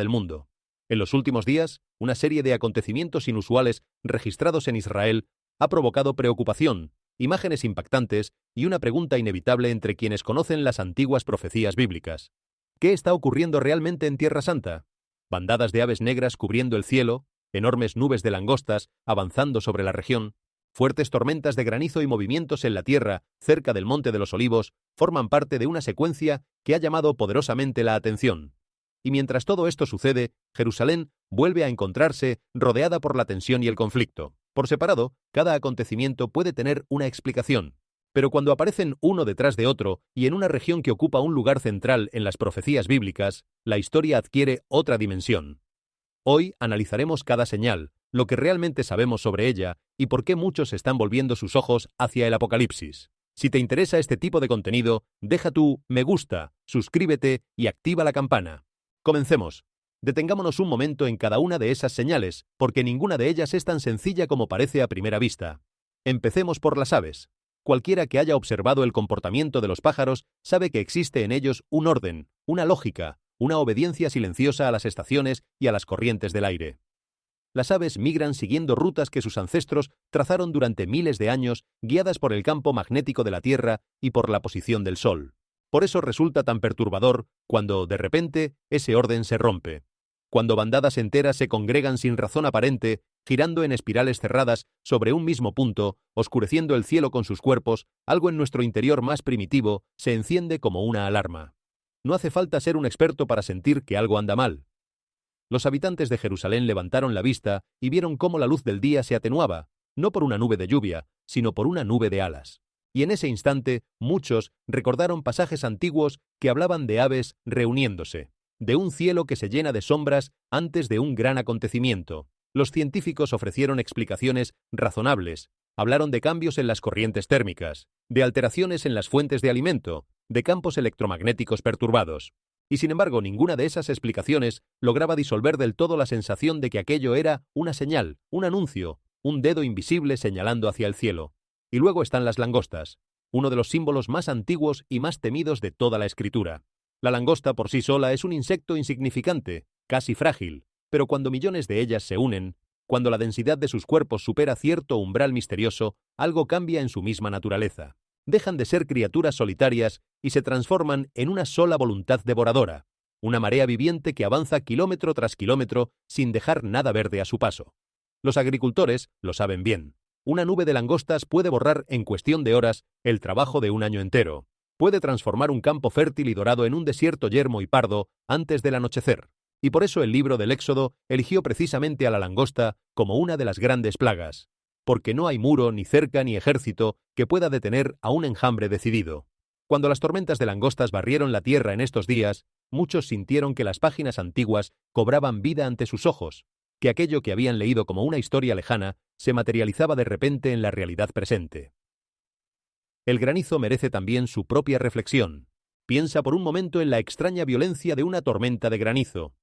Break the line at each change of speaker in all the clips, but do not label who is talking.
del mundo. En los últimos días, una serie de acontecimientos inusuales registrados en Israel ha provocado preocupación, imágenes impactantes y una pregunta inevitable entre quienes conocen las antiguas profecías bíblicas. ¿Qué está ocurriendo realmente en Tierra Santa? Bandadas de aves negras cubriendo el cielo, enormes nubes de langostas avanzando sobre la región, fuertes tormentas de granizo y movimientos en la tierra cerca del Monte de los Olivos forman parte de una secuencia que ha llamado poderosamente la atención. Y mientras todo esto sucede, Jerusalén vuelve a encontrarse rodeada por la tensión y el conflicto. Por separado, cada acontecimiento puede tener una explicación, pero cuando aparecen uno detrás de otro y en una región que ocupa un lugar central en las profecías bíblicas, la historia adquiere otra dimensión. Hoy analizaremos cada señal, lo que realmente sabemos sobre ella y por qué muchos están volviendo sus ojos hacia el Apocalipsis. Si te interesa este tipo de contenido, deja tu me gusta, suscríbete y activa la campana. Comencemos. Detengámonos un momento en cada una de esas señales, porque ninguna de ellas es tan sencilla como parece a primera vista. Empecemos por las aves. Cualquiera que haya observado el comportamiento de los pájaros sabe que existe en ellos un orden, una lógica, una obediencia silenciosa a las estaciones y a las corrientes del aire. Las aves migran siguiendo rutas que sus ancestros trazaron durante miles de años, guiadas por el campo magnético de la Tierra y por la posición del Sol. Por eso resulta tan perturbador cuando, de repente, ese orden se rompe. Cuando bandadas enteras se congregan sin razón aparente, girando en espirales cerradas sobre un mismo punto, oscureciendo el cielo con sus cuerpos, algo en nuestro interior más primitivo se enciende como una alarma. No hace falta ser un experto para sentir que algo anda mal. Los habitantes de Jerusalén levantaron la vista y vieron cómo la luz del día se atenuaba, no por una nube de lluvia, sino por una nube de alas. Y en ese instante, muchos recordaron pasajes antiguos que hablaban de aves reuniéndose, de un cielo que se llena de sombras antes de un gran acontecimiento. Los científicos ofrecieron explicaciones razonables, hablaron de cambios en las corrientes térmicas, de alteraciones en las fuentes de alimento, de campos electromagnéticos perturbados. Y sin embargo, ninguna de esas explicaciones lograba disolver del todo la sensación de que aquello era una señal, un anuncio, un dedo invisible señalando hacia el cielo. Y luego están las langostas, uno de los símbolos más antiguos y más temidos de toda la escritura. La langosta por sí sola es un insecto insignificante, casi frágil, pero cuando millones de ellas se unen, cuando la densidad de sus cuerpos supera cierto umbral misterioso, algo cambia en su misma naturaleza. Dejan de ser criaturas solitarias y se transforman en una sola voluntad devoradora, una marea viviente que avanza kilómetro tras kilómetro sin dejar nada verde a su paso. Los agricultores lo saben bien. Una nube de langostas puede borrar en cuestión de horas el trabajo de un año entero. Puede transformar un campo fértil y dorado en un desierto yermo y pardo antes del anochecer. Y por eso el libro del Éxodo eligió precisamente a la langosta como una de las grandes plagas. Porque no hay muro, ni cerca, ni ejército que pueda detener a un enjambre decidido. Cuando las tormentas de langostas barrieron la tierra en estos días, muchos sintieron que las páginas antiguas cobraban vida ante sus ojos, que aquello que habían leído como una historia lejana se materializaba de repente en la realidad presente. El granizo merece también su propia reflexión. Piensa por un momento en la extraña violencia de una tormenta de granizo.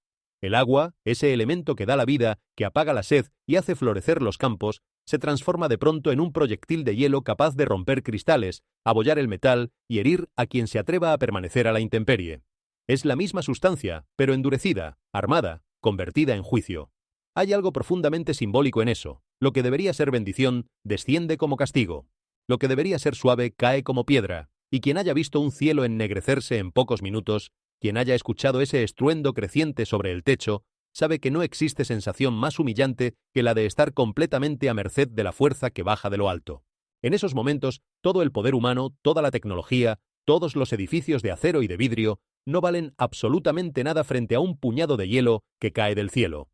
El agua, ese elemento que da la vida, que apaga la sed y hace florecer los campos, se transforma de pronto en un proyectil de hielo capaz de romper cristales, abollar el metal y herir a quien se atreva a permanecer a la intemperie. Es la misma sustancia, pero endurecida, armada, convertida en juicio. Hay algo profundamente simbólico en eso. Lo que debería ser bendición, desciende como castigo. Lo que debería ser suave, cae como piedra. Y quien haya visto un cielo ennegrecerse en pocos minutos, quien haya escuchado ese estruendo creciente sobre el techo, sabe que no existe sensación más humillante que la de estar completamente a merced de la fuerza que baja de lo alto. En esos momentos, todo el poder humano, toda la tecnología, todos los edificios de acero y de vidrio, no valen absolutamente nada frente a un puñado de hielo que cae del cielo.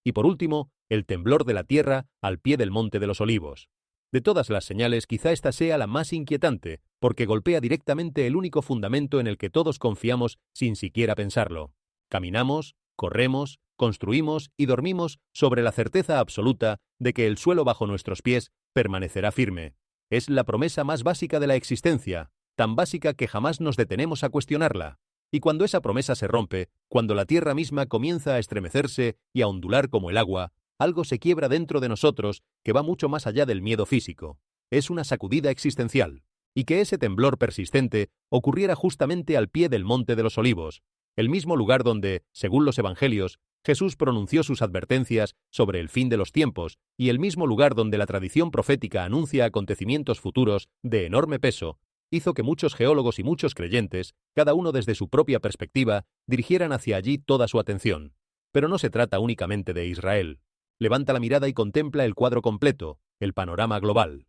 Y por último, el temblor de la tierra al pie del Monte de los Olivos. De todas las señales, quizá esta sea la más inquietante, porque golpea directamente el único fundamento en el que todos confiamos sin siquiera pensarlo. Caminamos, corremos, construimos y dormimos sobre la certeza absoluta de que el suelo bajo nuestros pies permanecerá firme. Es la promesa más básica de la existencia, tan básica que jamás nos detenemos a cuestionarla. Y cuando esa promesa se rompe, cuando la tierra misma comienza a estremecerse y a ondular como el agua, algo se quiebra dentro de nosotros que va mucho más allá del miedo físico. Es una sacudida existencial. Y que ese temblor persistente ocurriera justamente al pie del Monte de los Olivos, el mismo lugar donde, según los evangelios, Jesús pronunció sus advertencias sobre el fin de los tiempos, y el mismo lugar donde la tradición profética anuncia acontecimientos futuros de enorme peso, hizo que muchos geólogos y muchos creyentes, cada uno desde su propia perspectiva, dirigieran hacia allí toda su atención. Pero no se trata únicamente de Israel. Levanta la mirada y contempla el cuadro completo, el panorama global.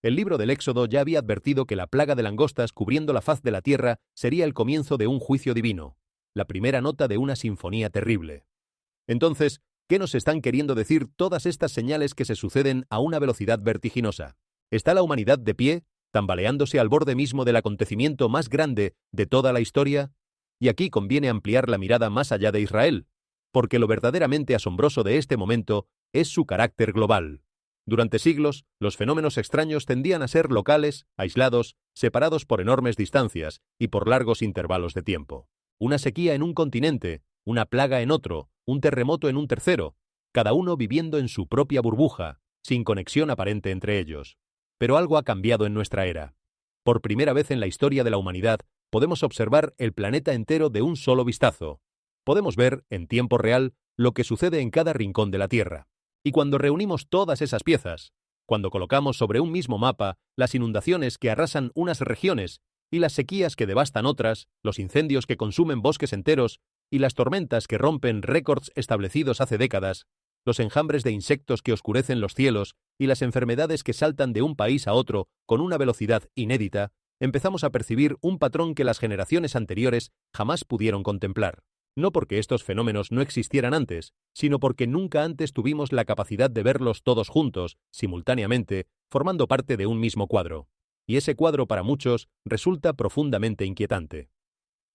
El libro del Éxodo ya había advertido que la plaga de langostas cubriendo la faz de la tierra sería el comienzo de un juicio divino, la primera nota de una sinfonía terrible. Entonces, ¿qué nos están queriendo decir todas estas señales que se suceden a una velocidad vertiginosa? ¿Está la humanidad de pie, tambaleándose al borde mismo del acontecimiento más grande de toda la historia? Y aquí conviene ampliar la mirada más allá de Israel, porque lo verdaderamente asombroso de este momento es su carácter global. Durante siglos, los fenómenos extraños tendían a ser locales, aislados, separados por enormes distancias y por largos intervalos de tiempo. Una sequía en un continente, una plaga en otro, un terremoto en un tercero, cada uno viviendo en su propia burbuja, sin conexión aparente entre ellos. Pero algo ha cambiado en nuestra era. Por primera vez en la historia de la humanidad, podemos observar el planeta entero de un solo vistazo. Podemos ver, en tiempo real, lo que sucede en cada rincón de la Tierra. Y cuando reunimos todas esas piezas, cuando colocamos sobre un mismo mapa las inundaciones que arrasan unas regiones y las sequías que devastan otras, los incendios que consumen bosques enteros y las tormentas que rompen récords establecidos hace décadas, los enjambres de insectos que oscurecen los cielos y las enfermedades que saltan de un país a otro con una velocidad inédita, empezamos a percibir un patrón que las generaciones anteriores jamás pudieron contemplar. No porque estos fenómenos no existieran antes, sino porque nunca antes tuvimos la capacidad de verlos todos juntos, simultáneamente, formando parte de un mismo cuadro. Y ese cuadro para muchos resulta profundamente inquietante.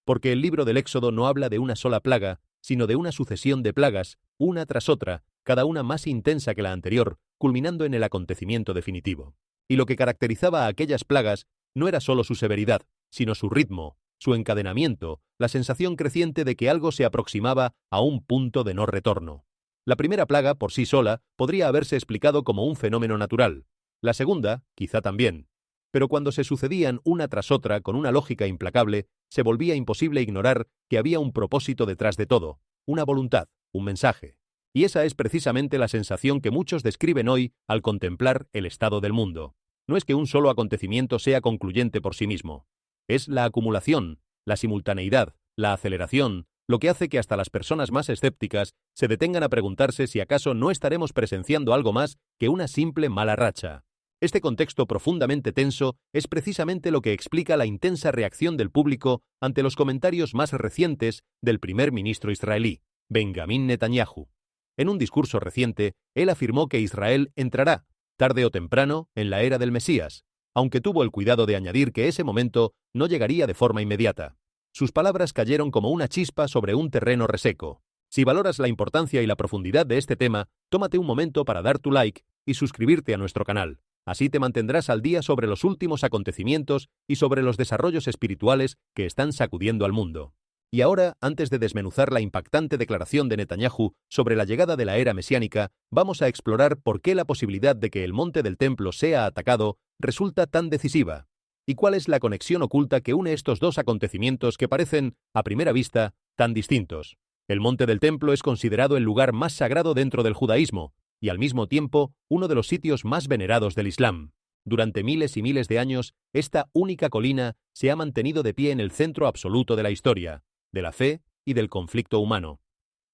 Porque el libro del Éxodo no habla de una sola plaga, sino de una sucesión de plagas, una tras otra, cada una más intensa que la anterior, culminando en el acontecimiento definitivo. Y lo que caracterizaba a aquellas plagas no era solo su severidad, sino su ritmo, su encadenamiento, la sensación creciente de que algo se aproximaba a un punto de no retorno. La primera plaga, por sí sola, podría haberse explicado como un fenómeno natural. La segunda, quizá también. Pero cuando se sucedían una tras otra con una lógica implacable, se volvía imposible ignorar que había un propósito detrás de todo, una voluntad, un mensaje. Y esa es precisamente la sensación que muchos describen hoy al contemplar el estado del mundo. No es que un solo acontecimiento sea concluyente por sí mismo. Es la acumulación, la simultaneidad, la aceleración, lo que hace que hasta las personas más escépticas se detengan a preguntarse si acaso no estaremos presenciando algo más que una simple mala racha. Este contexto profundamente tenso es precisamente lo que explica la intensa reacción del público ante los comentarios más recientes del primer ministro israelí, Benjamín Netanyahu. En un discurso reciente, él afirmó que Israel entrará, tarde o temprano, en la era del Mesías, aunque tuvo el cuidado de añadir que ese momento no llegaría de forma inmediata. Sus palabras cayeron como una chispa sobre un terreno reseco. Si valoras la importancia y la profundidad de este tema, tómate un momento para dar tu like y suscribirte a nuestro canal. Así te mantendrás al día sobre los últimos acontecimientos y sobre los desarrollos espirituales que están sacudiendo al mundo. Y ahora, antes de desmenuzar la impactante declaración de Netanyahu sobre la llegada de la era mesiánica, vamos a explorar por qué la posibilidad de que el monte del templo sea atacado resulta tan decisiva, y cuál es la conexión oculta que une estos dos acontecimientos que parecen, a primera vista, tan distintos. El monte del templo es considerado el lugar más sagrado dentro del judaísmo, y al mismo tiempo uno de los sitios más venerados del Islam. Durante miles y miles de años, esta única colina se ha mantenido de pie en el centro absoluto de la historia, de la fe y del conflicto humano.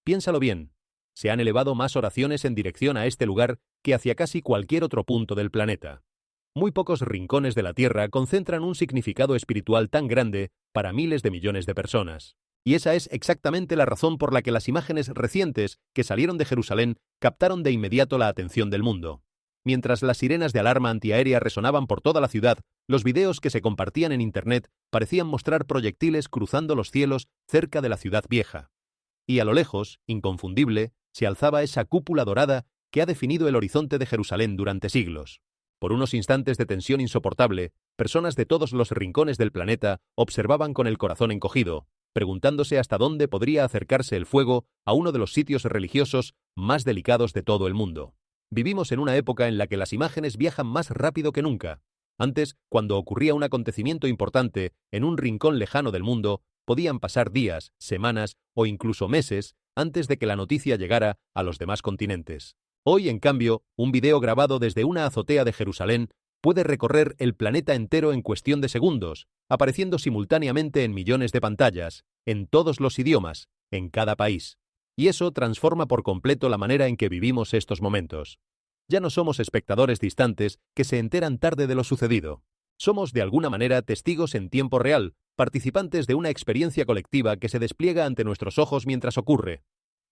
Piénsalo bien, se han elevado más oraciones en dirección a este lugar que hacia casi cualquier otro punto del planeta. Muy pocos rincones de la Tierra concentran un significado espiritual tan grande para miles de millones de personas. Y esa es exactamente la razón por la que las imágenes recientes que salieron de Jerusalén captaron de inmediato la atención del mundo. Mientras las sirenas de alarma antiaérea resonaban por toda la ciudad, los videos que se compartían en Internet parecían mostrar proyectiles cruzando los cielos cerca de la ciudad vieja. Y a lo lejos, inconfundible, se alzaba esa cúpula dorada que ha definido el horizonte de Jerusalén durante siglos. Por unos instantes de tensión insoportable, personas de todos los rincones del planeta observaban con el corazón encogido, preguntándose hasta dónde podría acercarse el fuego a uno de los sitios religiosos más delicados de todo el mundo. Vivimos en una época en la que las imágenes viajan más rápido que nunca. Antes, cuando ocurría un acontecimiento importante en un rincón lejano del mundo, podían pasar días, semanas o incluso meses antes de que la noticia llegara a los demás continentes. Hoy, en cambio, un video grabado desde una azotea de Jerusalén puede recorrer el planeta entero en cuestión de segundos, apareciendo simultáneamente en millones de pantallas, en todos los idiomas, en cada país. Y eso transforma por completo la manera en que vivimos estos momentos. Ya no somos espectadores distantes que se enteran tarde de lo sucedido. Somos, de alguna manera, testigos en tiempo real, participantes de una experiencia colectiva que se despliega ante nuestros ojos mientras ocurre.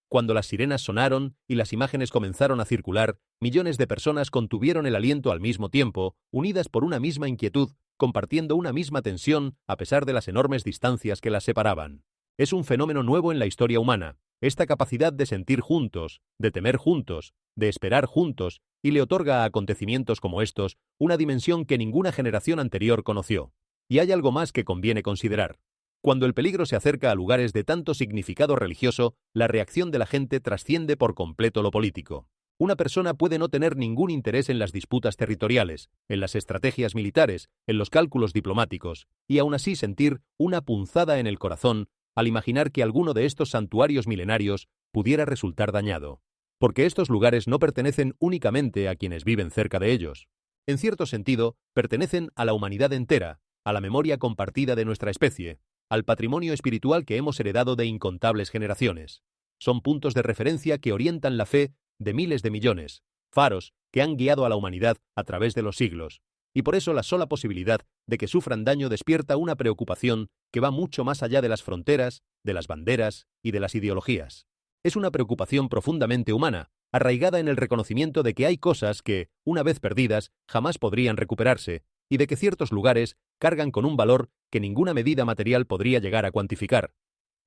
Cuando las sirenas sonaron y las imágenes comenzaron a circular, millones de personas contuvieron el aliento al mismo tiempo, unidas por una misma inquietud, compartiendo una misma tensión a pesar de las enormes distancias que las separaban. Es un fenómeno nuevo en la historia humana, esta capacidad de sentir juntos, de temer juntos, de esperar juntos, y le otorga a acontecimientos como estos una dimensión que ninguna generación anterior conoció. Y hay algo más que conviene considerar. Cuando el peligro se acerca a lugares de tanto significado religioso, la reacción de la gente trasciende por completo lo político. Una persona puede no tener ningún interés en las disputas territoriales, en las estrategias militares, en los cálculos diplomáticos, y aún así sentir una punzada en el corazón al imaginar que alguno de estos santuarios milenarios pudiera resultar dañado. Porque estos lugares no pertenecen únicamente a quienes viven cerca de ellos. En cierto sentido, pertenecen a la humanidad entera, a la memoria compartida de nuestra especie, al patrimonio espiritual que hemos heredado de incontables generaciones. Son puntos de referencia que orientan la fe de miles de millones, faros que han guiado a la humanidad a través de los siglos, y por eso la sola posibilidad de que sufran daño despierta una preocupación que va mucho más allá de las fronteras, de las banderas y de las ideologías. Es una preocupación profundamente humana, arraigada en el reconocimiento de que hay cosas que, una vez perdidas, jamás podrían recuperarse, y de que ciertos lugares cargan con un valor que ninguna medida material podría llegar a cuantificar.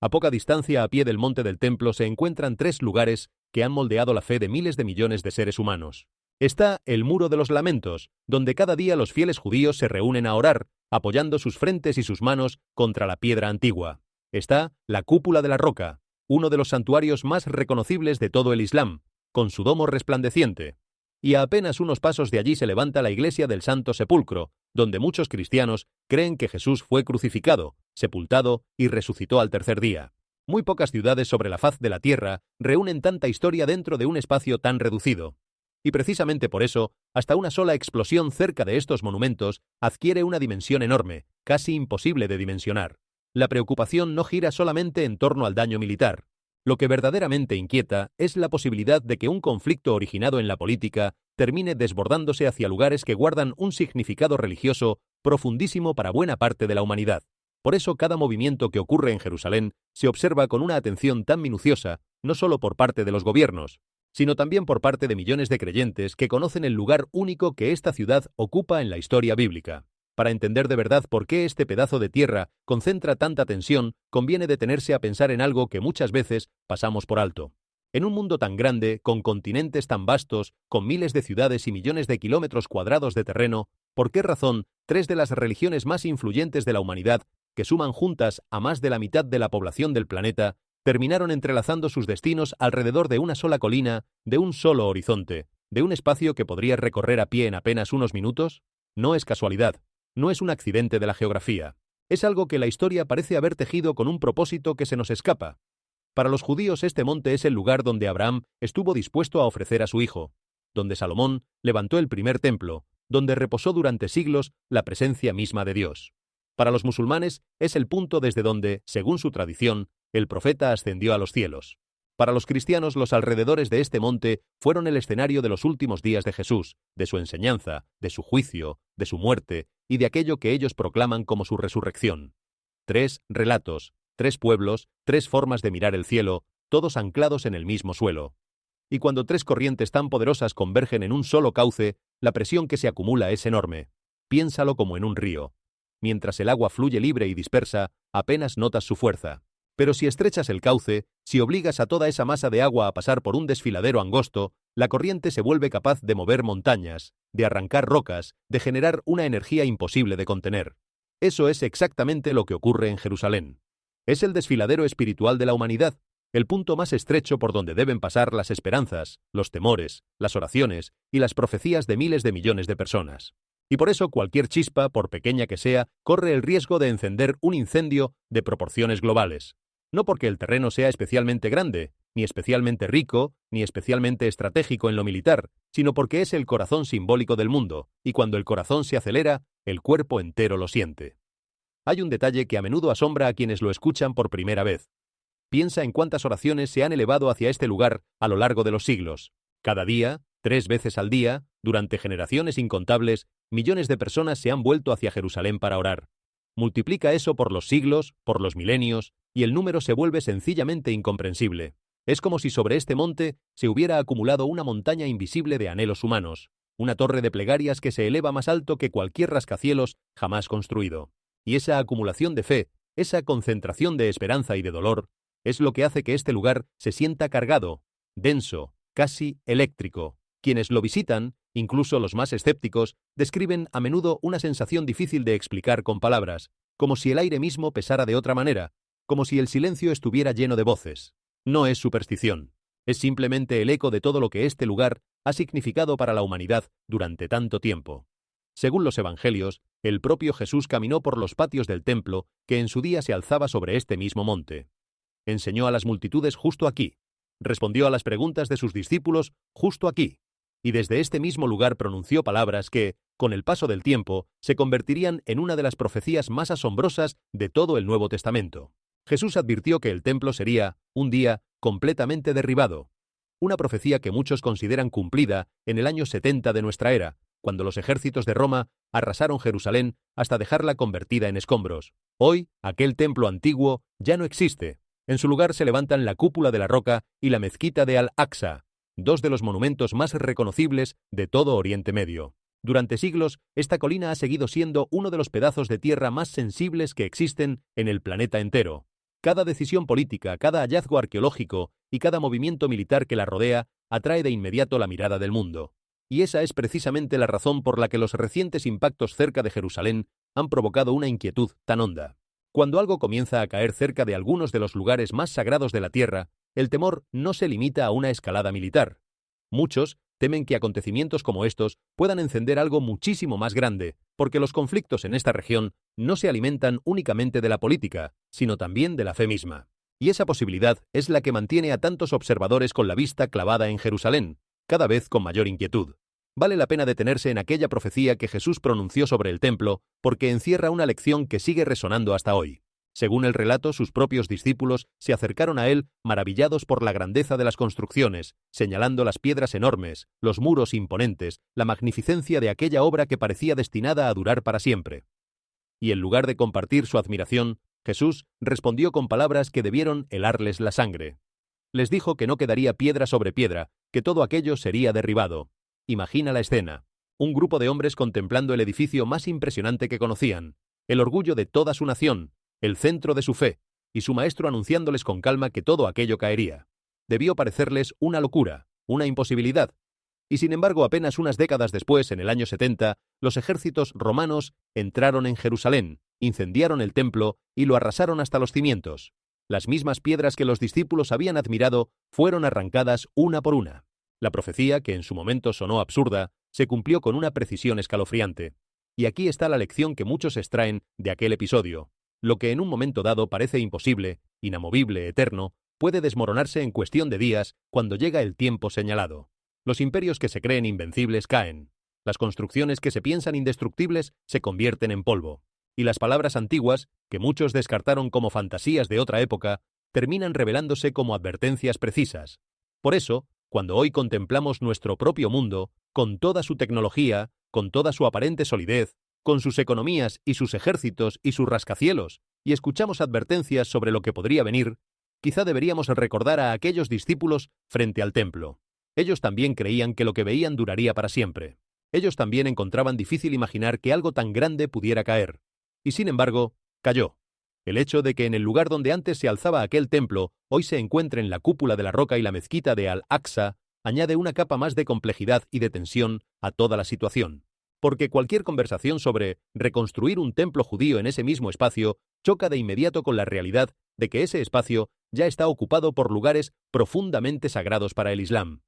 A poca distancia a pie del monte del templo se encuentran 3 lugares que han moldeado la fe de miles de millones de seres humanos. Está el Muro de los Lamentos, donde cada día los fieles judíos se reúnen a orar, apoyando sus frentes y sus manos contra la piedra antigua. Está la Cúpula de la Roca, uno de los santuarios más reconocibles de todo el Islam, con su domo resplandeciente. Y a apenas unos pasos de allí se levanta la iglesia del Santo Sepulcro, donde muchos cristianos creen que Jesús fue crucificado, sepultado y resucitó al tercer día. Muy pocas ciudades sobre la faz de la tierra reúnen tanta historia dentro de un espacio tan reducido. Y precisamente por eso, hasta una sola explosión cerca de estos monumentos adquiere una dimensión enorme, casi imposible de dimensionar. La preocupación no gira solamente en torno al daño militar. Lo que verdaderamente inquieta es la posibilidad de que un conflicto originado en la política termine desbordándose hacia lugares que guardan un significado religioso profundísimo para buena parte de la humanidad. Por eso cada movimiento que ocurre en Jerusalén se observa con una atención tan minuciosa, no solo por parte de los gobiernos, sino también por parte de millones de creyentes que conocen el lugar único que esta ciudad ocupa en la historia bíblica. Para entender de verdad por qué este pedazo de tierra concentra tanta tensión, conviene detenerse a pensar en algo que muchas veces pasamos por alto. En un mundo tan grande, con continentes tan vastos, con miles de ciudades y millones de kilómetros cuadrados de terreno, ¿por qué razón 3 de las religiones más influyentes de la humanidad, que suman juntas a más de la mitad de la población del planeta, terminaron entrelazando sus destinos alrededor de una sola colina, de un solo horizonte, de un espacio que podría recorrer a pie en apenas unos minutos? No es casualidad. No es un accidente de la geografía. Es algo que la historia parece haber tejido con un propósito que se nos escapa. Para los judíos este monte es el lugar donde Abraham estuvo dispuesto a ofrecer a su hijo, donde Salomón levantó el primer templo, donde reposó durante siglos la presencia misma de Dios. Para los musulmanes es el punto desde donde, según su tradición, el profeta ascendió a los cielos. Para los cristianos, los alrededores de este monte fueron el escenario de los últimos días de Jesús, de su enseñanza, de su juicio, de su muerte y de aquello que ellos proclaman como su resurrección. 3 relatos, 3 pueblos, 3 formas de mirar el cielo, todos anclados en el mismo suelo. Y cuando 3 corrientes tan poderosas convergen en un solo cauce, la presión que se acumula es enorme. Piénsalo como en un río. Mientras el agua fluye libre y dispersa, apenas notas su fuerza. Pero si estrechas el cauce, si obligas a toda esa masa de agua a pasar por un desfiladero angosto, la corriente se vuelve capaz de mover montañas, de arrancar rocas, de generar una energía imposible de contener. Eso es exactamente lo que ocurre en Jerusalén. Es el desfiladero espiritual de la humanidad, el punto más estrecho por donde deben pasar las esperanzas, los temores, las oraciones y las profecías de miles de millones de personas. Y por eso cualquier chispa, por pequeña que sea, corre el riesgo de encender un incendio de proporciones globales. No porque el terreno sea especialmente grande, ni especialmente rico, ni especialmente estratégico en lo militar, sino porque es el corazón simbólico del mundo, y cuando el corazón se acelera, el cuerpo entero lo siente. Hay un detalle que a menudo asombra a quienes lo escuchan por primera vez. Piensa en cuántas oraciones se han elevado hacia este lugar a lo largo de los siglos. Cada día, 3 veces al día, durante generaciones incontables, millones de personas se han vuelto hacia Jerusalén para orar. Multiplica eso por los siglos, por los milenios, y el número se vuelve sencillamente incomprensible. Es como si sobre este monte se hubiera acumulado una montaña invisible de anhelos humanos, una torre de plegarias que se eleva más alto que cualquier rascacielos jamás construido. Y esa acumulación de fe, esa concentración de esperanza y de dolor, es lo que hace que este lugar se sienta cargado, denso, casi eléctrico. Quienes lo visitan, incluso los más escépticos, describen a menudo una sensación difícil de explicar con palabras, como si el aire mismo pesara de otra manera, como si el silencio estuviera lleno de voces. No es superstición, es simplemente el eco de todo lo que este lugar ha significado para la humanidad durante tanto tiempo. Según los evangelios, el propio Jesús caminó por los patios del templo que en su día se alzaba sobre este mismo monte. Enseñó a las multitudes justo aquí, respondió a las preguntas de sus discípulos justo aquí, y desde este mismo lugar pronunció palabras que, con el paso del tiempo, se convertirían en una de las profecías más asombrosas de todo el Nuevo Testamento. Jesús advirtió que el templo sería, un día, completamente derribado, una profecía que muchos consideran cumplida en el año 70 de nuestra era, cuando los ejércitos de Roma arrasaron Jerusalén hasta dejarla convertida en escombros. Hoy, aquel templo antiguo ya no existe. En su lugar se levantan la cúpula de la Roca y la mezquita de Al-Aqsa, dos de los monumentos más reconocibles de todo Oriente Medio. Durante siglos, esta colina ha seguido siendo uno de los pedazos de tierra más sensibles que existen en el planeta entero. Cada decisión política, cada hallazgo arqueológico y cada movimiento militar que la rodea atrae de inmediato la mirada del mundo. Y esa es precisamente la razón por la que los recientes impactos cerca de Jerusalén han provocado una inquietud tan honda. Cuando algo comienza a caer cerca de algunos de los lugares más sagrados de la tierra, el temor no se limita a una escalada militar. Muchos temen que acontecimientos como estos puedan encender algo muchísimo más grande, porque los conflictos en esta región no se alimentan únicamente de la política, sino también de la fe misma. Y esa posibilidad es la que mantiene a tantos observadores con la vista clavada en Jerusalén, cada vez con mayor inquietud. Vale la pena detenerse en aquella profecía que Jesús pronunció sobre el templo, porque encierra una lección que sigue resonando hasta hoy. Según el relato, sus propios discípulos se acercaron a él maravillados por la grandeza de las construcciones, señalando las piedras enormes, los muros imponentes, la magnificencia de aquella obra que parecía destinada a durar para siempre. Y en lugar de compartir su admiración, Jesús respondió con palabras que debieron helarles la sangre. Les dijo que no quedaría piedra sobre piedra, que todo aquello sería derribado. Imagina la escena. Un grupo de hombres contemplando el edificio más impresionante que conocían, el orgullo de toda su nación, el centro de su fe, y su maestro anunciándoles con calma que todo aquello caería. Debió parecerles una locura, una imposibilidad. Y sin embargo, apenas unas décadas después, en el año 70, los ejércitos romanos entraron en Jerusalén, incendiaron el templo y lo arrasaron hasta los cimientos. Las mismas piedras que los discípulos habían admirado fueron arrancadas una por una. La profecía, que en su momento sonó absurda, se cumplió con una precisión escalofriante. Y aquí está la lección que muchos extraen de aquel episodio. Lo que en un momento dado parece imposible, inamovible, eterno, puede desmoronarse en cuestión de días cuando llega el tiempo señalado. Los imperios que se creen invencibles caen. Las construcciones que se piensan indestructibles se convierten en polvo. Y las palabras antiguas, que muchos descartaron como fantasías de otra época, terminan revelándose como advertencias precisas. Por eso, cuando hoy contemplamos nuestro propio mundo, con toda su tecnología, con toda su aparente solidez, con sus economías y sus ejércitos y sus rascacielos, y escuchamos advertencias sobre lo que podría venir, quizá deberíamos recordar a aquellos discípulos frente al templo. Ellos también creían que lo que veían duraría para siempre. Ellos también encontraban difícil imaginar que algo tan grande pudiera caer. Y sin embargo, cayó. El hecho de que en el lugar donde antes se alzaba aquel templo, hoy se encuentren la cúpula de la Roca y la mezquita de Al-Aqsa, añade una capa más de complejidad y de tensión a toda la situación. Porque cualquier conversación sobre reconstruir un templo judío en ese mismo espacio choca de inmediato con la realidad de que ese espacio ya está ocupado por lugares profundamente sagrados para el Islam.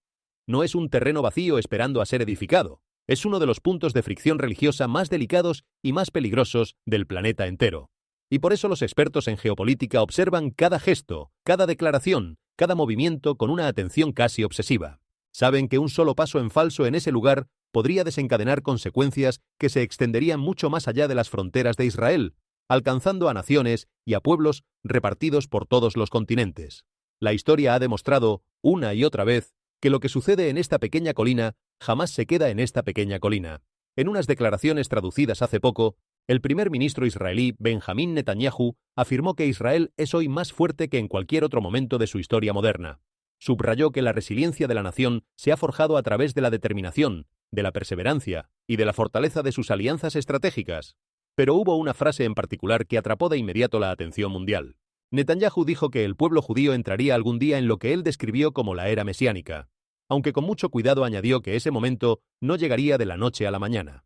No es un terreno vacío esperando a ser edificado, Es uno de los puntos de fricción religiosa más delicados y más peligrosos del planeta entero. Y por eso los expertos en geopolítica observan cada gesto, cada declaración, cada movimiento con una atención casi obsesiva. Saben que un solo paso en falso en ese lugar podría desencadenar consecuencias que se extenderían mucho más allá de las fronteras de Israel, alcanzando a naciones y a pueblos repartidos por todos los continentes. La historia ha demostrado, una y otra vez, que lo que sucede en esta pequeña colina jamás se queda en esta pequeña colina. En unas declaraciones traducidas hace poco, el primer ministro israelí Benjamín Netanyahu afirmó que Israel es hoy más fuerte que en cualquier otro momento de su historia moderna. Subrayó que la resiliencia de la nación se ha forjado a través de la determinación, de la perseverancia y de la fortaleza de sus alianzas estratégicas. Pero hubo una frase en particular que atrapó de inmediato la atención mundial. Netanyahu dijo que el pueblo judío entraría algún día en lo que él describió como la era mesiánica, aunque con mucho cuidado añadió que ese momento no llegaría de la noche a la mañana.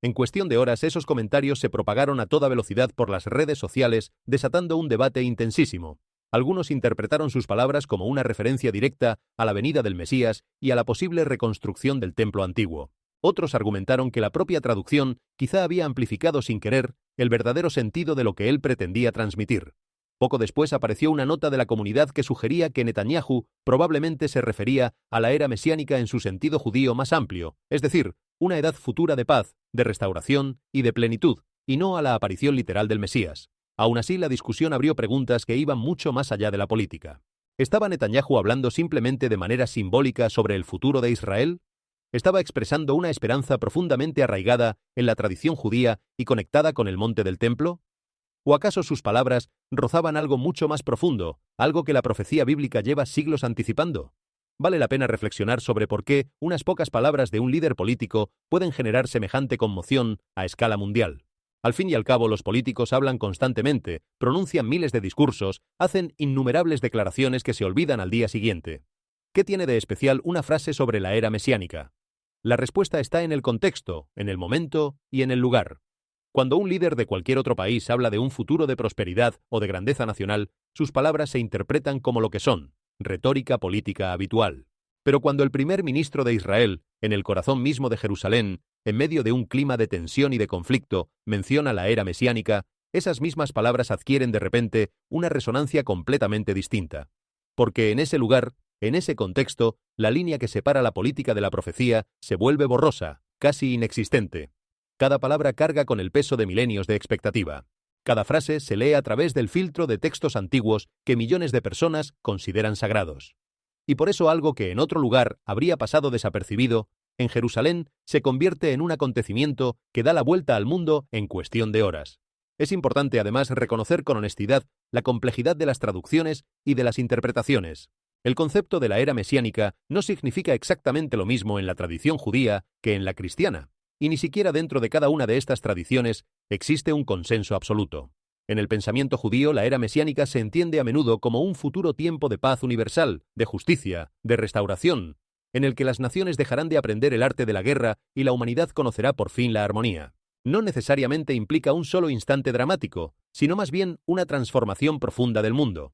En cuestión de horas, esos comentarios se propagaron a toda velocidad por las redes sociales, desatando un debate intensísimo. Algunos interpretaron sus palabras como una referencia directa a la venida del Mesías y a la posible reconstrucción del templo antiguo. Otros argumentaron que la propia traducción quizá había amplificado sin querer el verdadero sentido de lo que él pretendía transmitir. Poco después apareció una nota de la comunidad que sugería que Netanyahu probablemente se refería a la era mesiánica en su sentido judío más amplio, es decir, una edad futura de paz, de restauración y de plenitud, y no a la aparición literal del Mesías. Aún así, la discusión abrió preguntas que iban mucho más allá de la política. ¿Estaba Netanyahu hablando simplemente de manera simbólica sobre el futuro de Israel? ¿Estaba expresando una esperanza profundamente arraigada en la tradición judía y conectada con el monte del templo? ¿O acaso sus palabras rozaban algo mucho más profundo, algo que la profecía bíblica lleva siglos anticipando? Vale la pena reflexionar sobre por qué unas pocas palabras de un líder político pueden generar semejante conmoción a escala mundial. Al fin y al cabo, los políticos hablan constantemente, pronuncian miles de discursos, hacen innumerables declaraciones que se olvidan al día siguiente. ¿Qué tiene de especial una frase sobre la era mesiánica? La respuesta está en el contexto, en el momento y en el lugar. Cuando un líder de cualquier otro país habla de un futuro de prosperidad o de grandeza nacional, sus palabras se interpretan como lo que son, retórica política habitual. Pero cuando el primer ministro de Israel, en el corazón mismo de Jerusalén, en medio de un clima de tensión y de conflicto, menciona la era mesiánica, esas mismas palabras adquieren de repente una resonancia completamente distinta. Porque en ese lugar, en ese contexto, la línea que separa la política de la profecía se vuelve borrosa, casi inexistente. Cada palabra carga con el peso de milenios de expectativa. Cada frase se lee a través del filtro de textos antiguos que millones de personas consideran sagrados. Y por eso algo que en otro lugar habría pasado desapercibido, en Jerusalén se convierte en un acontecimiento que da la vuelta al mundo en cuestión de horas. Es importante además reconocer con honestidad la complejidad de las traducciones y de las interpretaciones. El concepto de la era mesiánica no significa exactamente lo mismo en la tradición judía que en la cristiana. Y ni siquiera dentro de cada una de estas tradiciones existe un consenso absoluto. En el pensamiento judío, la era mesiánica se entiende a menudo como un futuro tiempo de paz universal, de justicia, de restauración, en el que las naciones dejarán de aprender el arte de la guerra y la humanidad conocerá por fin la armonía. No necesariamente implica un solo instante dramático, sino más bien una transformación profunda del mundo.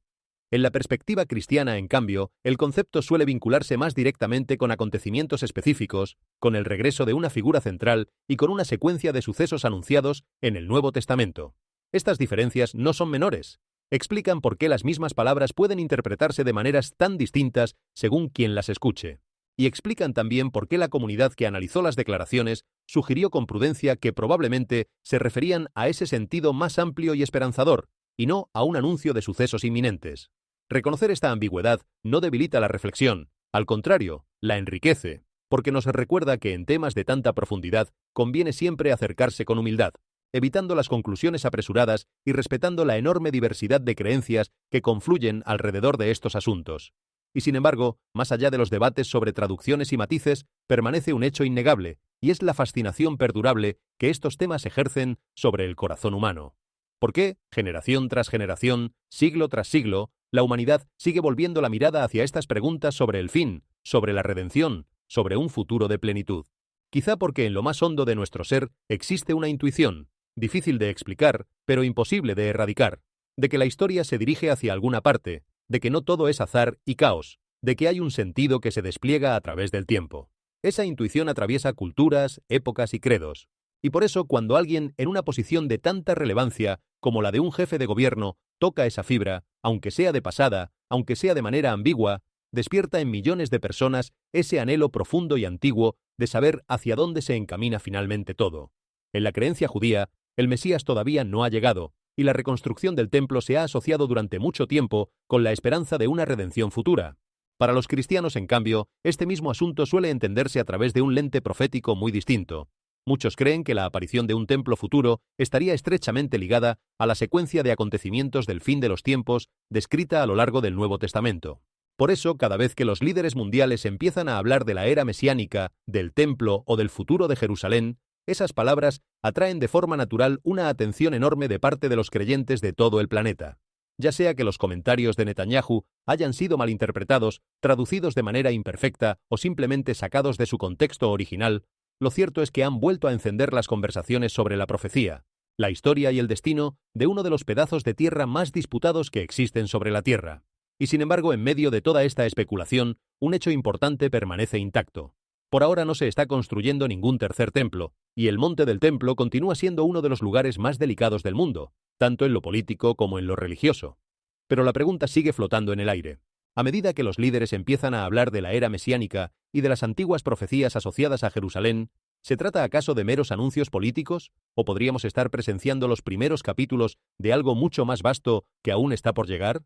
En la perspectiva cristiana, en cambio, el concepto suele vincularse más directamente con acontecimientos específicos, con el regreso de una figura central y con una secuencia de sucesos anunciados en el Nuevo Testamento. Estas diferencias no son menores. Explican por qué las mismas palabras pueden interpretarse de maneras tan distintas según quien las escuche. Y explican también por qué la comunidad que analizó las declaraciones sugirió con prudencia que probablemente se referían a ese sentido más amplio y esperanzador, y no a un anuncio de sucesos inminentes. Reconocer esta ambigüedad no debilita la reflexión, al contrario, la enriquece, porque nos recuerda que en temas de tanta profundidad conviene siempre acercarse con humildad, evitando las conclusiones apresuradas y respetando la enorme diversidad de creencias que confluyen alrededor de estos asuntos. Y sin embargo, más allá de los debates sobre traducciones y matices, permanece un hecho innegable, y es la fascinación perdurable que estos temas ejercen sobre el corazón humano. ¿Por qué, generación tras generación, siglo tras siglo, la humanidad sigue volviendo la mirada hacia estas preguntas sobre el fin, sobre la redención, sobre un futuro de plenitud? Quizá porque en lo más hondo de nuestro ser existe una intuición, difícil de explicar, pero imposible de erradicar, de que la historia se dirige hacia alguna parte, de que no todo es azar y caos, de que hay un sentido que se despliega a través del tiempo. Esa intuición atraviesa culturas, épocas y credos. Y por eso, cuando alguien en una posición de tanta relevancia como la de un jefe de gobierno toca esa fibra, aunque sea de pasada, aunque sea de manera ambigua, despierta en millones de personas ese anhelo profundo y antiguo de saber hacia dónde se encamina finalmente todo. En la creencia judía, el Mesías todavía no ha llegado, y la reconstrucción del templo se ha asociado durante mucho tiempo con la esperanza de una redención futura. Para los cristianos, en cambio, este mismo asunto suele entenderse a través de un lente profético muy distinto. Muchos creen que la aparición de un templo futuro estaría estrechamente ligada a la secuencia de acontecimientos del fin de los tiempos descrita a lo largo del Nuevo Testamento. Por eso, cada vez que los líderes mundiales empiezan a hablar de la era mesiánica, del templo o del futuro de Jerusalén, esas palabras atraen de forma natural una atención enorme de parte de los creyentes de todo el planeta. Ya sea que los comentarios de Netanyahu hayan sido malinterpretados, traducidos de manera imperfecta o simplemente sacados de su contexto original, lo cierto es que han vuelto a encender las conversaciones sobre la profecía, la historia y el destino de uno de los pedazos de tierra más disputados que existen sobre la Tierra. Y sin embargo, en medio de toda esta especulación, un hecho importante permanece intacto. Por ahora no se está construyendo ningún tercer templo, y el Monte del Templo continúa siendo uno de los lugares más delicados del mundo, tanto en lo político como en lo religioso. Pero la pregunta sigue flotando en el aire. A medida que los líderes empiezan a hablar de la era mesiánica y de las antiguas profecías asociadas a Jerusalén, ¿se trata acaso de meros anuncios políticos? ¿O podríamos estar presenciando los primeros capítulos de algo mucho más vasto que aún está por llegar?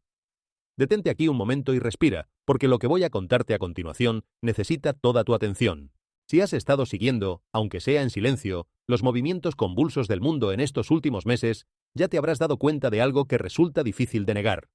Detente aquí un momento y respira, porque lo que voy a contarte a continuación necesita toda tu atención. Si has estado siguiendo, aunque sea en silencio, los movimientos convulsos del mundo en estos últimos meses, ya te habrás dado cuenta de algo que resulta difícil de negar.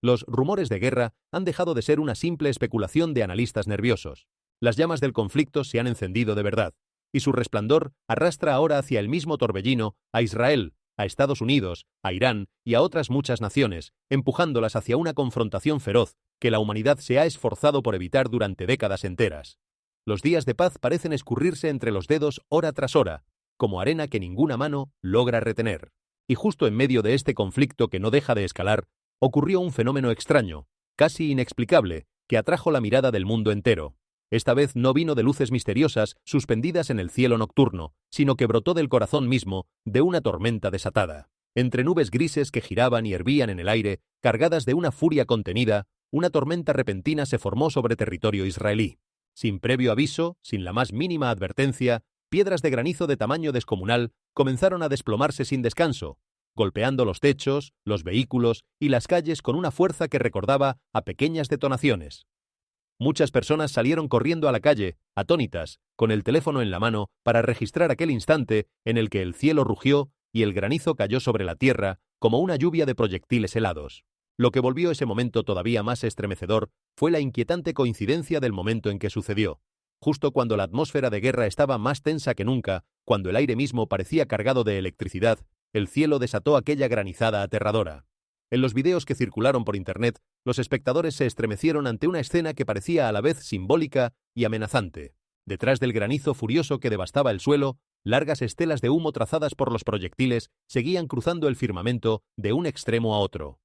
Los rumores de guerra han dejado de ser una simple especulación de analistas nerviosos. Las llamas del conflicto se han encendido de verdad, y su resplandor arrastra ahora hacia el mismo torbellino a Israel, a Estados Unidos, a Irán y a otras muchas naciones, empujándolas hacia una confrontación feroz que la humanidad se ha esforzado por evitar durante décadas enteras. Los días de paz parecen escurrirse entre los dedos hora tras hora, como arena que ninguna mano logra retener. Y justo en medio de este conflicto que no deja de escalar, ocurrió un fenómeno extraño, casi inexplicable, que atrajo la mirada del mundo entero. Esta vez no vino de luces misteriosas suspendidas en el cielo nocturno, sino que brotó del corazón mismo de una tormenta desatada. Entre nubes grises que giraban y hervían en el aire, cargadas de una furia contenida, una tormenta repentina se formó sobre territorio israelí. Sin previo aviso, sin la más mínima advertencia, piedras de granizo de tamaño descomunal comenzaron a desplomarse sin descanso, golpeando los techos, los vehículos y las calles con una fuerza que recordaba a pequeñas detonaciones. Muchas personas salieron corriendo a la calle, atónitas, con el teléfono en la mano, para registrar aquel instante en el que el cielo rugió y el granizo cayó sobre la tierra como una lluvia de proyectiles helados. Lo que volvió ese momento todavía más estremecedor fue la inquietante coincidencia del momento en que sucedió. Justo cuando la atmósfera de guerra estaba más tensa que nunca, cuando el aire mismo parecía cargado de electricidad, el cielo desató aquella granizada aterradora. En los videos que circularon por Internet, los espectadores se estremecieron ante una escena que parecía a la vez simbólica y amenazante. Detrás del granizo furioso que devastaba el suelo, largas estelas de humo trazadas por los proyectiles seguían cruzando el firmamento de un extremo a otro.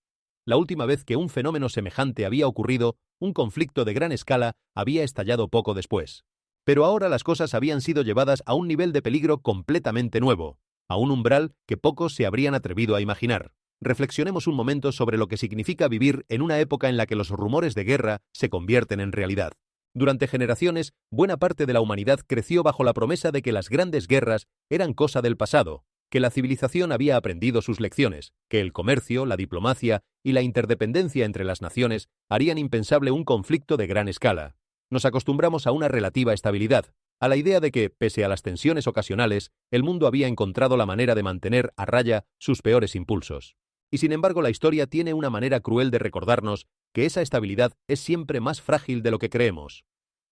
La última vez que un fenómeno semejante había ocurrido, un conflicto de gran escala había estallado poco después. Pero ahora las cosas habían sido llevadas a un nivel de peligro completamente nuevo, a un umbral que pocos se habrían atrevido a imaginar. Reflexionemos un momento sobre lo que significa vivir en una época en la que los rumores de guerra se convierten en realidad. Durante generaciones, buena parte de la humanidad creció bajo la promesa de que las grandes guerras eran cosa del pasado, que la civilización había aprendido sus lecciones, que el comercio, la diplomacia y la interdependencia entre las naciones harían impensable un conflicto de gran escala. Nos acostumbramos a una relativa estabilidad, a la idea de que, pese a las tensiones ocasionales, el mundo había encontrado la manera de mantener a raya sus peores impulsos. Y sin embargo, la historia tiene una manera cruel de recordarnos que esa estabilidad es siempre más frágil de lo que creemos.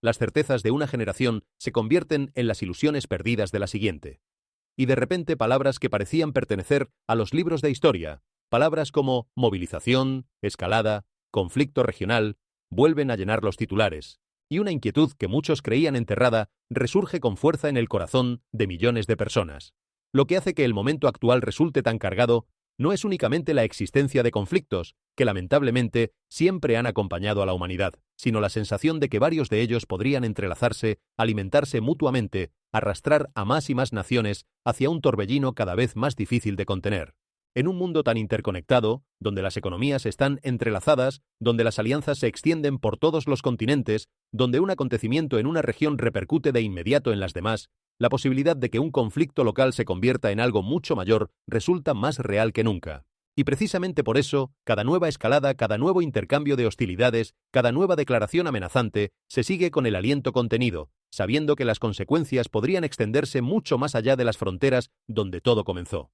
Las certezas de una generación se convierten en las ilusiones perdidas de la siguiente. Y de repente palabras que parecían pertenecer a los libros de historia, palabras como movilización, escalada, conflicto regional, vuelven a llenar los titulares. Y una inquietud que muchos creían enterrada resurge con fuerza en el corazón de millones de personas. Lo que hace que el momento actual resulte tan cargado no es únicamente la existencia de conflictos, que lamentablemente siempre han acompañado a la humanidad, sino la sensación de que varios de ellos podrían entrelazarse, alimentarse mutuamente, arrastrar a más y más naciones hacia un torbellino cada vez más difícil de contener. En un mundo tan interconectado, donde las economías están entrelazadas, donde las alianzas se extienden por todos los continentes, donde un acontecimiento en una región repercute de inmediato en las demás, la posibilidad de que un conflicto local se convierta en algo mucho mayor resulta más real que nunca. Y precisamente por eso, cada nueva escalada, cada nuevo intercambio de hostilidades, cada nueva declaración amenazante, se sigue con el aliento contenido, sabiendo que las consecuencias podrían extenderse mucho más allá de las fronteras donde todo comenzó.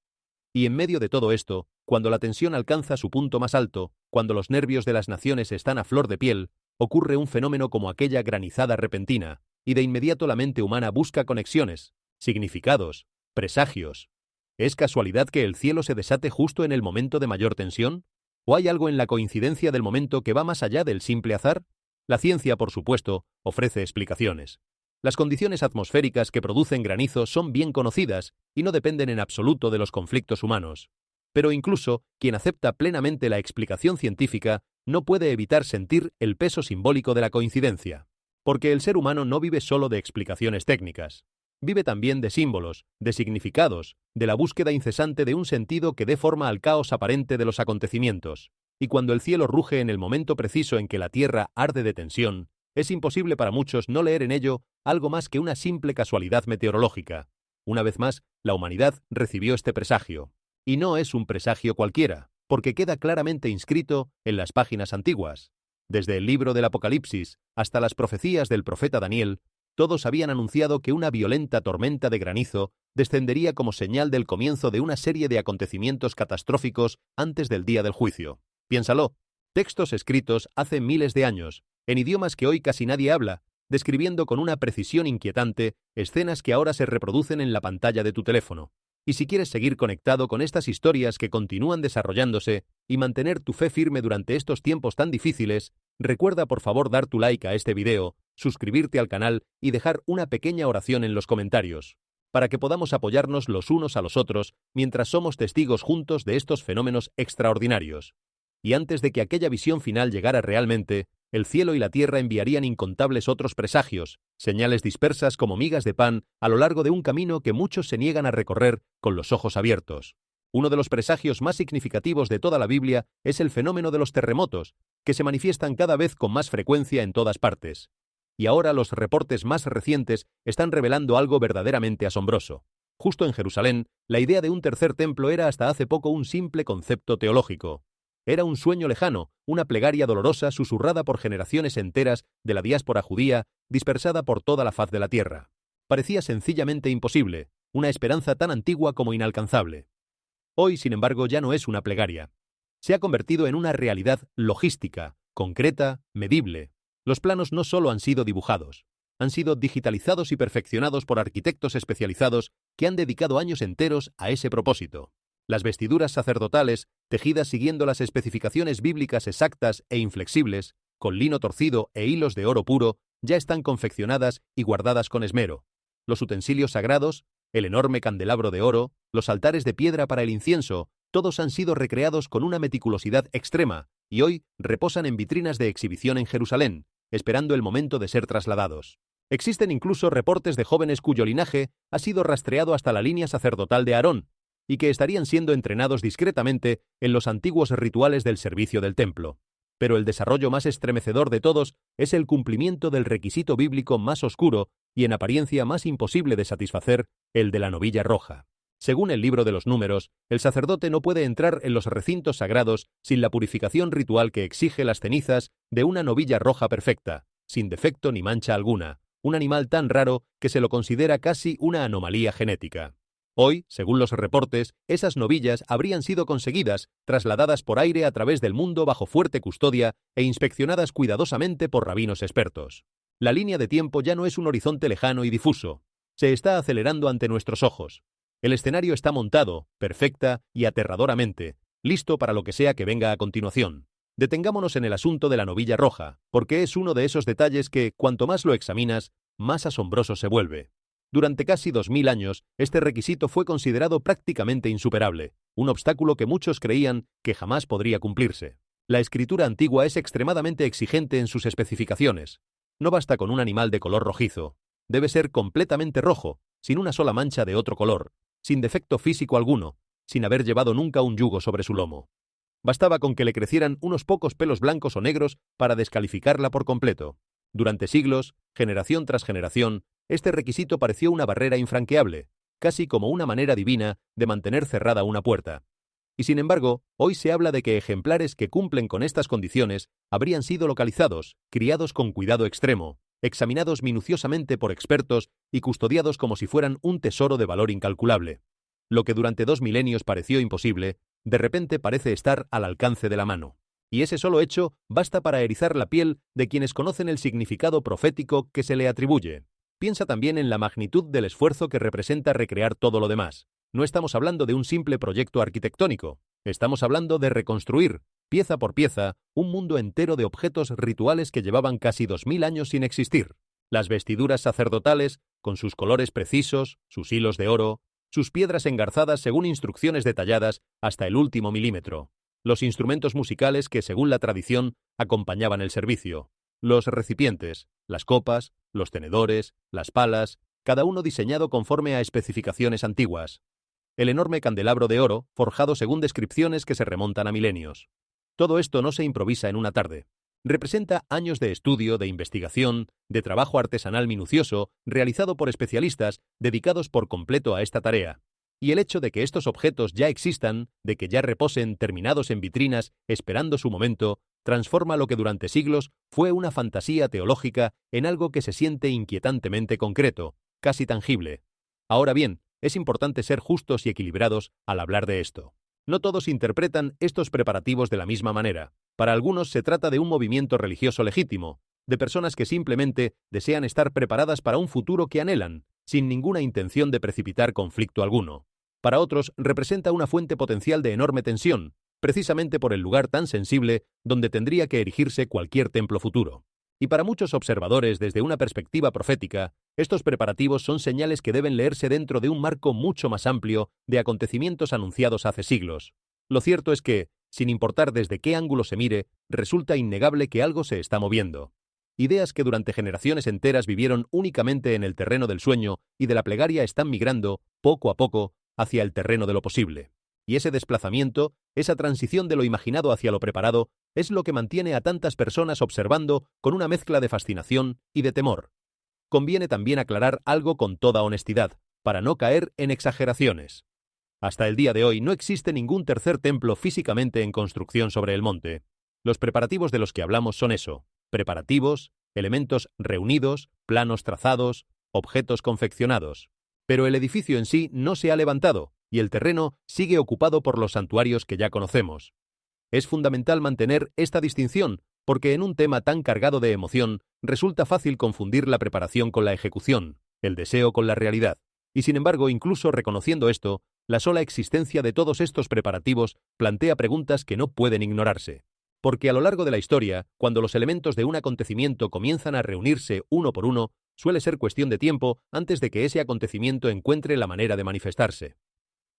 Y en medio de todo esto, cuando la tensión alcanza su punto más alto, cuando los nervios de las naciones están a flor de piel, ocurre un fenómeno como aquella granizada repentina, y de inmediato la mente humana busca conexiones, significados, presagios. ¿Es casualidad que el cielo se desate justo en el momento de mayor tensión? ¿O hay algo en la coincidencia del momento que va más allá del simple azar? La ciencia, por supuesto, ofrece explicaciones. Las condiciones atmosféricas que producen granizo son bien conocidas y no dependen en absoluto de los conflictos humanos. Pero incluso quien acepta plenamente la explicación científica no puede evitar sentir el peso simbólico de la coincidencia. Porque el ser humano no vive solo de explicaciones técnicas. Vive también de símbolos, de significados, de la búsqueda incesante de un sentido que dé forma al caos aparente de los acontecimientos. Y cuando el cielo ruge en el momento preciso en que la tierra arde de tensión, es imposible para muchos no leer en ello algo más que una simple casualidad meteorológica. Una vez más, la humanidad recibió este presagio. Y no es un presagio cualquiera, porque queda claramente inscrito en las páginas antiguas. Desde el libro del Apocalipsis hasta las profecías del profeta Daniel, todos habían anunciado que una violenta tormenta de granizo descendería como señal del comienzo de una serie de acontecimientos catastróficos antes del día del juicio. Piénsalo, textos escritos hace miles de años, en idiomas que hoy casi nadie habla, describiendo con una precisión inquietante escenas que ahora se reproducen en la pantalla de tu teléfono. Y si quieres seguir conectado con estas historias que continúan desarrollándose y mantener tu fe firme durante estos tiempos tan difíciles, recuerda por favor dar tu like a este video, suscribirte al canal y dejar una pequeña oración en los comentarios, para que podamos apoyarnos los unos a los otros mientras somos testigos juntos de estos fenómenos extraordinarios. Y antes de que aquella visión final llegara realmente, el cielo y la tierra enviarían incontables otros presagios, señales dispersas como migas de pan a lo largo de un camino que muchos se niegan a recorrer con los ojos abiertos. Uno de los presagios más significativos de toda la Biblia es el fenómeno de los terremotos, que se manifiestan cada vez con más frecuencia en todas partes. Y ahora los reportes más recientes están revelando algo verdaderamente asombroso. Justo en Jerusalén, la idea de un tercer templo era hasta hace poco un simple concepto teológico. Era un sueño lejano, una plegaria dolorosa susurrada por generaciones enteras de la diáspora judía dispersada por toda la faz de la tierra. Parecía sencillamente imposible, una esperanza tan antigua como inalcanzable. Hoy, sin embargo, ya no es una plegaria. Se ha convertido en una realidad logística, concreta, medible. Los planos no solo han sido dibujados, han sido digitalizados y perfeccionados por arquitectos especializados que han dedicado años enteros a ese propósito. Las vestiduras sacerdotales, tejidas siguiendo las especificaciones bíblicas exactas e inflexibles, con lino torcido e hilos de oro puro, ya están confeccionadas y guardadas con esmero. Los utensilios sagrados, el enorme candelabro de oro, los altares de piedra para el incienso, todos han sido recreados con una meticulosidad extrema y hoy reposan en vitrinas de exhibición en Jerusalén, esperando el momento de ser trasladados. Existen incluso reportes de jóvenes cuyo linaje ha sido rastreado hasta la línea sacerdotal de Aarón, y que estarían siendo entrenados discretamente en los antiguos rituales del servicio del templo. Pero el desarrollo más estremecedor de todos es el cumplimiento del requisito bíblico más oscuro y en apariencia más imposible de satisfacer, el de la novilla roja. Según el libro de los Números, el sacerdote no puede entrar en los recintos sagrados sin la purificación ritual que exige las cenizas de una novilla roja perfecta, sin defecto ni mancha alguna, un animal tan raro que se lo considera casi una anomalía genética. Hoy, según los reportes, esas novillas habrían sido conseguidas, trasladadas por aire a través del mundo bajo fuerte custodia e inspeccionadas cuidadosamente por rabinos expertos. La línea de tiempo ya no es un horizonte lejano y difuso. Se está acelerando ante nuestros ojos. El escenario está montado, perfecta y aterradoramente, listo para lo que sea que venga a continuación. Detengámonos en el asunto de la novilla roja, porque es uno de esos detalles que, cuanto más lo examinas, más asombroso se vuelve. Durante casi 2000 años, este requisito fue considerado prácticamente insuperable, un obstáculo que muchos creían que jamás podría cumplirse. La escritura antigua es extremadamente exigente en sus especificaciones. No basta con un animal de color rojizo. Debe ser completamente rojo, sin una sola mancha de otro color, sin defecto físico alguno, sin haber llevado nunca un yugo sobre su lomo. Bastaba con que le crecieran unos pocos pelos blancos o negros para descalificarla por completo. Durante siglos, generación tras generación, este requisito pareció una barrera infranqueable, casi como una manera divina de mantener cerrada una puerta. Y sin embargo, hoy se habla de que ejemplares que cumplen con estas condiciones habrían sido localizados, criados con cuidado extremo, examinados minuciosamente por expertos y custodiados como si fueran un tesoro de valor incalculable. Lo que durante 2 milenios pareció imposible, de repente parece estar al alcance de la mano. Y ese solo hecho basta para erizar la piel de quienes conocen el significado profético que se le atribuye. Piensa también en la magnitud del esfuerzo que representa recrear todo lo demás. No estamos hablando de un simple proyecto arquitectónico, estamos hablando de reconstruir, pieza por pieza, un mundo entero de objetos rituales que llevaban casi 2000 años sin existir. Las vestiduras sacerdotales, con sus colores precisos, sus hilos de oro, sus piedras engarzadas según instrucciones detalladas hasta el último milímetro. Los instrumentos musicales que, según la tradición, acompañaban el servicio. Los recipientes, las copas, los tenedores, las palas, cada uno diseñado conforme a especificaciones antiguas. El enorme candelabro de oro, forjado según descripciones que se remontan a milenios. Todo esto no se improvisa en una tarde. Representa años de estudio, de investigación, de trabajo artesanal minucioso, realizado por especialistas dedicados por completo a esta tarea. Y el hecho de que estos objetos ya existan, de que ya reposen terminados en vitrinas, esperando su momento, transforma lo que durante siglos fue una fantasía teológica en algo que se siente inquietantemente concreto, casi tangible. Ahora bien, es importante ser justos y equilibrados al hablar de esto. No todos interpretan estos preparativos de la misma manera. Para algunos se trata de un movimiento religioso legítimo, de personas que simplemente desean estar preparadas para un futuro que anhelan, sin ninguna intención de precipitar conflicto alguno. Para otros representa una fuente potencial de enorme tensión, precisamente por el lugar tan sensible donde tendría que erigirse cualquier templo futuro. Y para muchos observadores desde una perspectiva profética, estos preparativos son señales que deben leerse dentro de un marco mucho más amplio de acontecimientos anunciados hace siglos. Lo cierto es que, sin importar desde qué ángulo se mire, resulta innegable que algo se está moviendo. Ideas que durante generaciones enteras vivieron únicamente en el terreno del sueño y de la plegaria están migrando, poco a poco, hacia el terreno de lo posible. Y ese desplazamiento, esa transición de lo imaginado hacia lo preparado, es lo que mantiene a tantas personas observando con una mezcla de fascinación y de temor. Conviene también aclarar algo con toda honestidad, para no caer en exageraciones. Hasta el día de hoy no existe ningún tercer templo físicamente en construcción sobre el monte. Los preparativos de los que hablamos son eso, preparativos, elementos reunidos, planos trazados, objetos confeccionados. Pero el edificio en sí no se ha levantado, y el terreno sigue ocupado por los santuarios que ya conocemos. Es fundamental mantener esta distinción, porque en un tema tan cargado de emoción resulta fácil confundir la preparación con la ejecución, el deseo con la realidad. Y sin embargo, incluso reconociendo esto, la sola existencia de todos estos preparativos plantea preguntas que no pueden ignorarse. Porque a lo largo de la historia, cuando los elementos de un acontecimiento comienzan a reunirse uno por uno, suele ser cuestión de tiempo antes de que ese acontecimiento encuentre la manera de manifestarse.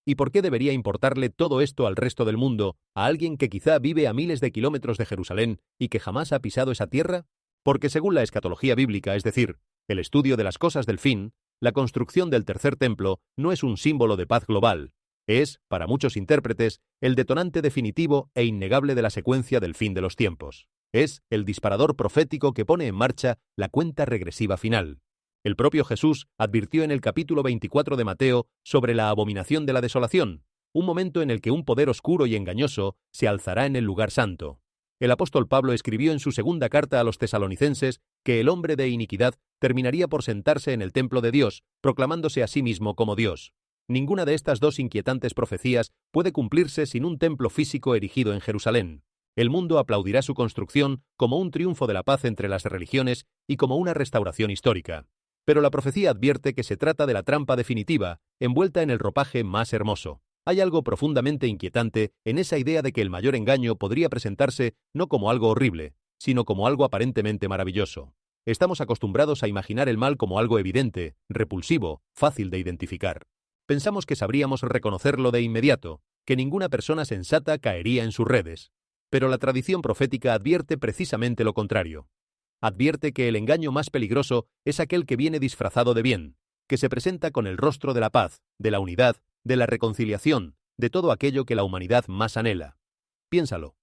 ¿Y por qué debería importarle todo esto al resto del mundo, a alguien que quizá vive a miles de kilómetros de Jerusalén y que jamás ha pisado esa tierra? Porque según la escatología bíblica, es decir, el estudio de las cosas del fin, la construcción del tercer templo no es un símbolo de paz global, es, para muchos intérpretes, el detonante definitivo e innegable de la secuencia del fin de los tiempos. Es el disparador profético que pone en marcha la cuenta regresiva final. El propio Jesús advirtió en el capítulo 24 de Mateo sobre la abominación de la desolación, un momento en el que un poder oscuro y engañoso se alzará en el lugar santo. El apóstol Pablo escribió en su segunda carta a los tesalonicenses que el hombre de iniquidad terminaría por sentarse en el templo de Dios, proclamándose a sí mismo como Dios. Ninguna de estas dos inquietantes profecías puede cumplirse sin un templo físico erigido en Jerusalén. El mundo aplaudirá su construcción como un triunfo de la paz entre las religiones y como una restauración histórica. Pero la profecía advierte que se trata de la trampa definitiva, envuelta en el ropaje más hermoso. Hay algo profundamente inquietante en esa idea de que el mayor engaño podría presentarse no como algo horrible, sino como algo aparentemente maravilloso. Estamos acostumbrados a imaginar el mal como algo evidente, repulsivo, fácil de identificar. Pensamos que sabríamos reconocerlo de inmediato, que ninguna persona sensata caería en sus redes. Pero la tradición profética advierte precisamente lo contrario. Advierte que el engaño más peligroso es aquel que viene disfrazado de bien, que se presenta con el rostro de la paz, de la unidad, de la reconciliación, de todo aquello que la humanidad más anhela. Piénsalo.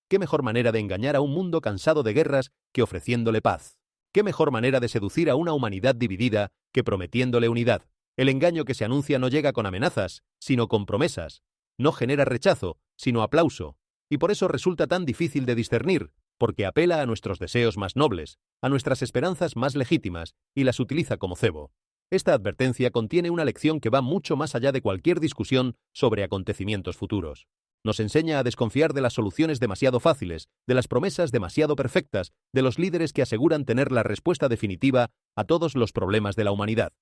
¿Qué mejor manera de engañar a un mundo cansado de guerras que ofreciéndole paz? ¿Qué mejor manera de seducir a una humanidad dividida que prometiéndole unidad? El engaño que se anuncia no llega con amenazas, sino con promesas. No genera rechazo, sino aplauso. Y por eso resulta tan difícil de discernir, porque apela a nuestros deseos más nobles, a nuestras esperanzas más legítimas, y las utiliza como cebo. Esta advertencia contiene una lección que va mucho más allá de cualquier discusión sobre acontecimientos futuros. Nos enseña a desconfiar de las soluciones demasiado fáciles, de las promesas demasiado perfectas, de los líderes que aseguran tener la respuesta definitiva a todos los problemas de la humanidad.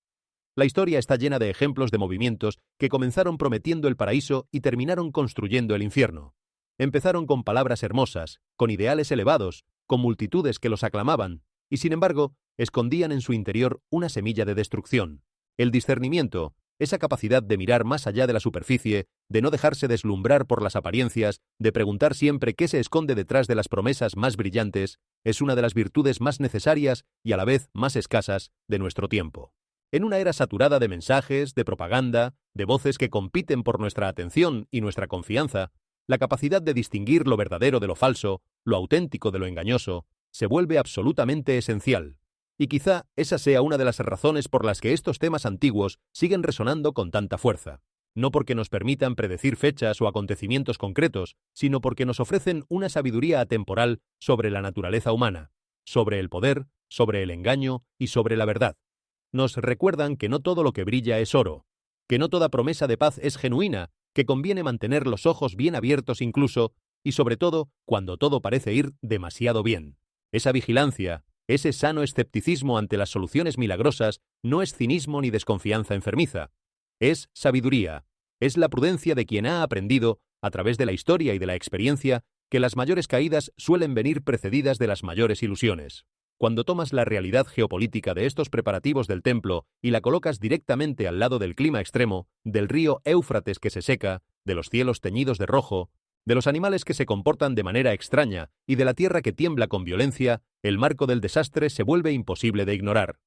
La historia está llena de ejemplos de movimientos que comenzaron prometiendo el paraíso y terminaron construyendo el infierno. Empezaron con palabras hermosas, con ideales elevados, con multitudes que los aclamaban, y sin embargo, escondían en su interior una semilla de destrucción. El discernimiento, esa capacidad de mirar más allá de la superficie, de no dejarse deslumbrar por las apariencias, de preguntar siempre qué se esconde detrás de las promesas más brillantes, es una de las virtudes más necesarias y a la vez más escasas de nuestro tiempo. En una era saturada de mensajes, de propaganda, de voces que compiten por nuestra atención y nuestra confianza, la capacidad de distinguir lo verdadero de lo falso, lo auténtico de lo engañoso, se vuelve absolutamente esencial. Y quizá esa sea una de las razones por las que estos temas antiguos siguen resonando con tanta fuerza. No porque nos permitan predecir fechas o acontecimientos concretos, sino porque nos ofrecen una sabiduría atemporal sobre la naturaleza humana, sobre el poder, sobre el engaño y sobre la verdad. Nos recuerdan que no todo lo que brilla es oro, que no toda promesa de paz es genuina, que conviene mantener los ojos bien abiertos incluso, y sobre todo cuando todo parece ir demasiado bien. Esa vigilancia, ese sano escepticismo ante las soluciones milagrosas, no es cinismo ni desconfianza enfermiza. Es sabiduría, es la prudencia de quien ha aprendido, a través de la historia y de la experiencia, que las mayores caídas suelen venir precedidas de las mayores ilusiones. Cuando tomas la realidad geopolítica de estos preparativos del templo y la colocas directamente al lado del clima extremo, del río Éufrates que se seca, de los cielos teñidos de rojo, de los animales que se comportan de manera extraña y de la tierra que tiembla con violencia, el marco del desastre se vuelve imposible de ignorar.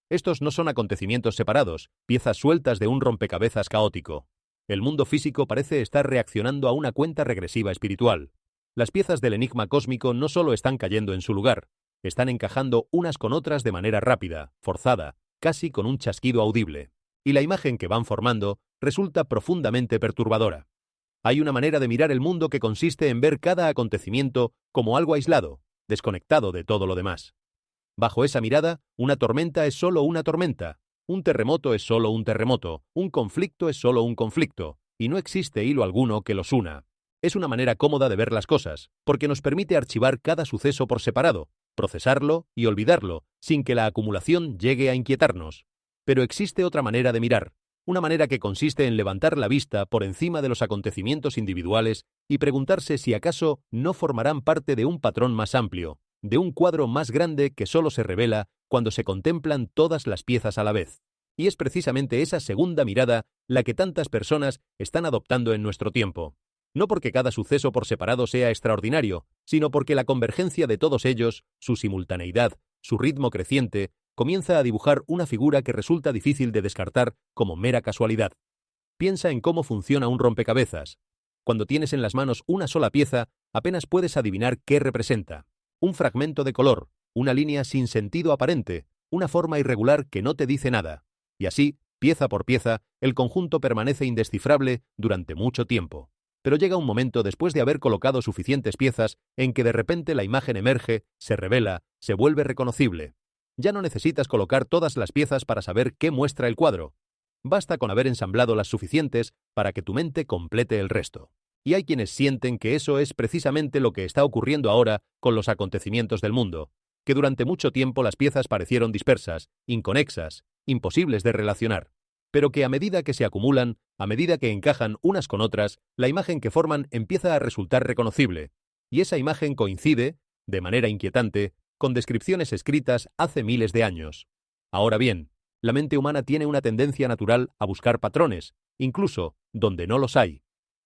Estos no son acontecimientos separados, piezas sueltas de un rompecabezas caótico. El mundo físico parece estar reaccionando a una cuenta regresiva espiritual. Las piezas del enigma cósmico no solo están cayendo en su lugar, están encajando unas con otras de manera rápida, forzada, casi con un chasquido audible. Y la imagen que van formando resulta profundamente perturbadora. Hay una manera de mirar el mundo que consiste en ver cada acontecimiento como algo aislado, desconectado de todo lo demás. Bajo esa mirada, una tormenta es solo una tormenta, un terremoto es solo un terremoto, un conflicto es solo un conflicto, y no existe hilo alguno que los una. Es una manera cómoda de ver las cosas, porque nos permite archivar cada suceso por separado, procesarlo y olvidarlo, sin que la acumulación llegue a inquietarnos. Pero existe otra manera de mirar, una manera que consiste en levantar la vista por encima de los acontecimientos individuales y preguntarse si acaso no formarán parte de un patrón más amplio, de un cuadro más grande que solo se revela cuando se contemplan todas las piezas a la vez. Y es precisamente esa segunda mirada la que tantas personas están adoptando en nuestro tiempo. No porque cada suceso por separado sea extraordinario, sino porque la convergencia de todos ellos, su simultaneidad, su ritmo creciente, comienza a dibujar una figura que resulta difícil de descartar como mera casualidad. Piensa en cómo funciona un rompecabezas. Cuando tienes en las manos una sola pieza, apenas puedes adivinar qué representa. Un fragmento de color, una línea sin sentido aparente, una forma irregular que no te dice nada. Y así, pieza por pieza, el conjunto permanece indescifrable durante mucho tiempo. Pero llega un momento después de haber colocado suficientes piezas en que de repente la imagen emerge, se revela, se vuelve reconocible. Ya no necesitas colocar todas las piezas para saber qué muestra el cuadro. Basta con haber ensamblado las suficientes para que tu mente complete el resto. Y hay quienes sienten que eso es precisamente lo que está ocurriendo ahora con los acontecimientos del mundo, que durante mucho tiempo las piezas parecieron dispersas, inconexas, imposibles de relacionar, pero que a medida que se acumulan, a medida que encajan unas con otras, la imagen que forman empieza a resultar reconocible, y esa imagen coincide, de manera inquietante, con descripciones escritas hace miles de años. Ahora bien, la mente humana tiene una tendencia natural a buscar patrones, incluso donde no los hay.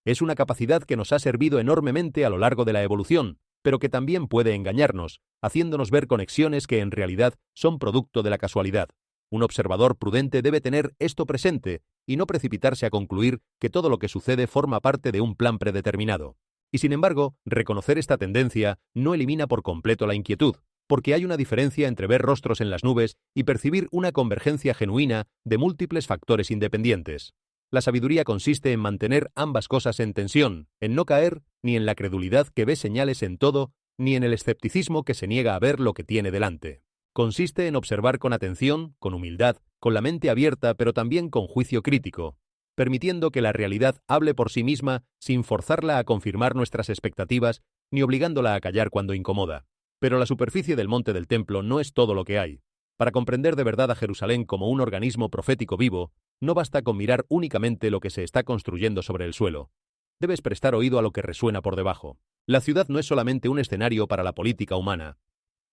Es una capacidad que nos ha servido enormemente a lo largo de la evolución, pero que también puede engañarnos, haciéndonos ver conexiones que en realidad son producto de la casualidad. Un observador prudente debe tener esto presente y no precipitarse a concluir que todo lo que sucede forma parte de un plan predeterminado. Y sin embargo, reconocer esta tendencia no elimina por completo la inquietud, porque hay una diferencia entre ver rostros en las nubes y percibir una convergencia genuina de múltiples factores independientes. La sabiduría consiste en mantener ambas cosas en tensión, en no caer ni en la credulidad que ve señales en todo, ni en el escepticismo que se niega a ver lo que tiene delante. Consiste en observar con atención, con humildad, con la mente abierta, pero también con juicio crítico, permitiendo que la realidad hable por sí misma sin forzarla a confirmar nuestras expectativas ni obligándola a callar cuando incomoda. Pero la superficie del monte del templo no es todo lo que hay. Para comprender de verdad a Jerusalén como un organismo profético vivo, no basta con mirar únicamente lo que se está construyendo sobre el suelo. Debes prestar oído a lo que resuena por debajo. La ciudad no es solamente un escenario para la política humana.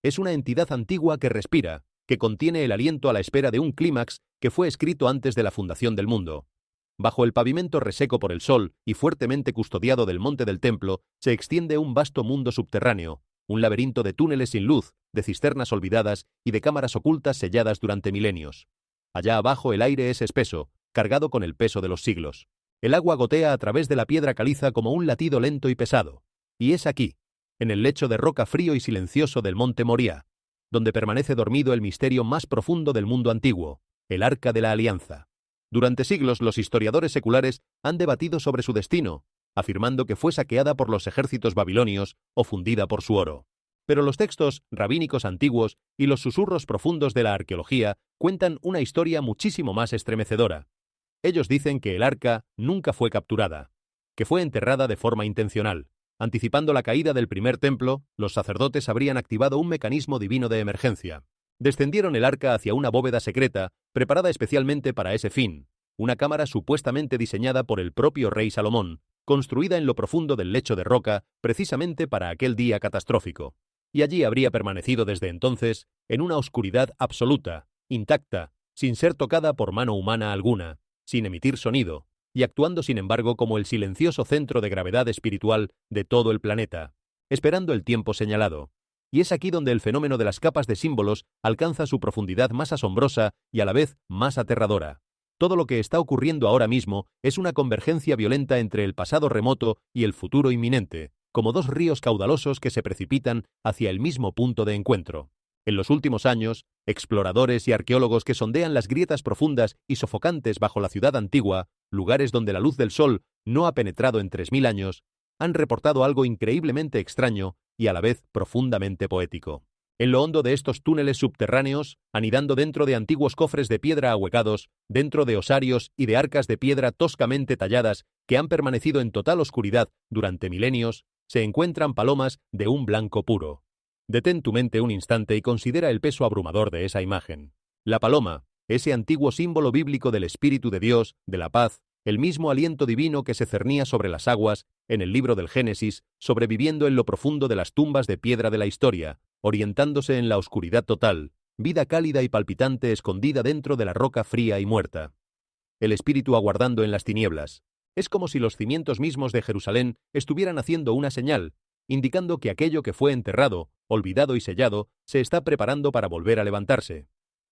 Es una entidad antigua que respira, que contiene el aliento a la espera de un clímax que fue escrito antes de la fundación del mundo. Bajo el pavimento reseco por el sol y fuertemente custodiado del monte del templo, se extiende un vasto mundo subterráneo, un laberinto de túneles sin luz, de cisternas olvidadas y de cámaras ocultas selladas durante milenios. Allá abajo el aire es espeso, cargado con el peso de los siglos. El agua gotea a través de la piedra caliza como un latido lento y pesado. Y es aquí, en el lecho de roca frío y silencioso del monte Moría, donde permanece dormido el misterio más profundo del mundo antiguo, el Arca de la Alianza. Durante siglos los historiadores seculares han debatido sobre su destino, afirmando que fue saqueada por los ejércitos babilonios o fundida por su oro. Pero los textos rabínicos antiguos y los susurros profundos de la arqueología cuentan una historia muchísimo más estremecedora. Ellos dicen que el arca nunca fue capturada, que fue enterrada de forma intencional. Anticipando la caída del primer templo, los sacerdotes habrían activado un mecanismo divino de emergencia. Descendieron el arca hacia una bóveda secreta, preparada especialmente para ese fin, una cámara supuestamente diseñada por el propio rey Salomón, construida en lo profundo del lecho de roca precisamente para aquel día catastrófico. Y allí habría permanecido desde entonces, en una oscuridad absoluta, intacta, sin ser tocada por mano humana alguna, sin emitir sonido, y actuando sin embargo como el silencioso centro de gravedad espiritual de todo el planeta, esperando el tiempo señalado. Y es aquí donde el fenómeno de las capas de símbolos alcanza su profundidad más asombrosa y a la vez más aterradora. Todo lo que está ocurriendo ahora mismo es una convergencia violenta entre el pasado remoto y el futuro inminente, como dos ríos caudalosos que se precipitan hacia el mismo punto de encuentro. En los últimos años, exploradores y arqueólogos que sondean las grietas profundas y sofocantes bajo la ciudad antigua, lugares donde la luz del sol no ha penetrado en 3000 años, han reportado algo increíblemente extraño y a la vez profundamente poético. En lo hondo de estos túneles subterráneos, anidando dentro de antiguos cofres de piedra ahuecados, dentro de osarios y de arcas de piedra toscamente talladas que han permanecido en total oscuridad durante milenios, se encuentran palomas de un blanco puro. Detén tu mente un instante y considera el peso abrumador de esa imagen. La paloma, ese antiguo símbolo bíblico del Espíritu de Dios, de la paz, el mismo aliento divino que se cernía sobre las aguas, en el libro del Génesis, sobreviviendo en lo profundo de las tumbas de piedra de la historia, orientándose en la oscuridad total, vida cálida y palpitante escondida dentro de la roca fría y muerta. El Espíritu aguardando en las tinieblas. Es como si los cimientos mismos de Jerusalén estuvieran haciendo una señal, indicando que aquello que fue enterrado, olvidado y sellado, se está preparando para volver a levantarse.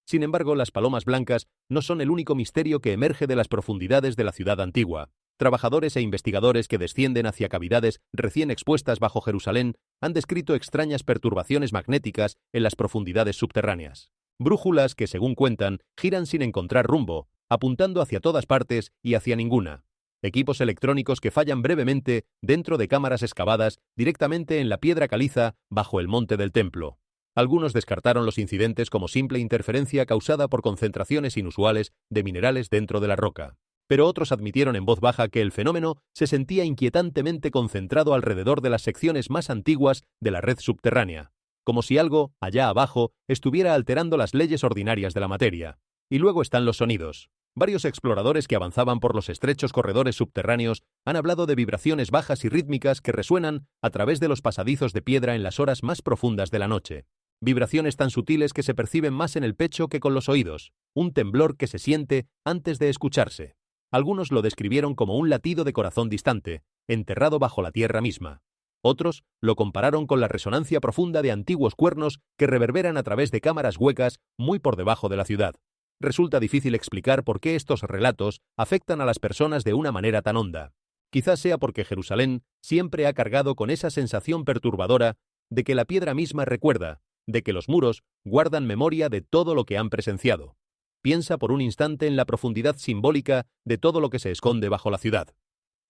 Sin embargo, las palomas blancas no son el único misterio que emerge de las profundidades de la ciudad antigua. Trabajadores e investigadores que descienden hacia cavidades recién expuestas bajo Jerusalén han descrito extrañas perturbaciones magnéticas en las profundidades subterráneas. Brújulas que, según cuentan, giran sin encontrar rumbo, apuntando hacia todas partes y hacia ninguna. Equipos electrónicos que fallan brevemente dentro de cámaras excavadas directamente en la piedra caliza bajo el monte del templo. Algunos descartaron los incidentes como simple interferencia causada por concentraciones inusuales de minerales dentro de la roca. Pero otros admitieron en voz baja que el fenómeno se sentía inquietantemente concentrado alrededor de las secciones más antiguas de la red subterránea, como si algo, allá abajo, estuviera alterando las leyes ordinarias de la materia. Y luego están los sonidos. Varios exploradores que avanzaban por los estrechos corredores subterráneos han hablado de vibraciones bajas y rítmicas que resuenan a través de los pasadizos de piedra en las horas más profundas de la noche. Vibraciones tan sutiles que se perciben más en el pecho que con los oídos, un temblor que se siente antes de escucharse. Algunos lo describieron como un latido de corazón distante, enterrado bajo la tierra misma. Otros lo compararon con la resonancia profunda de antiguos cuernos que reverberan a través de cámaras huecas muy por debajo de la ciudad. Resulta difícil explicar por qué estos relatos afectan a las personas de una manera tan honda. Quizás sea porque Jerusalén siempre ha cargado con esa sensación perturbadora de que la piedra misma recuerda, de que los muros guardan memoria de todo lo que han presenciado. Piensa por un instante en la profundidad simbólica de todo lo que se esconde bajo la ciudad.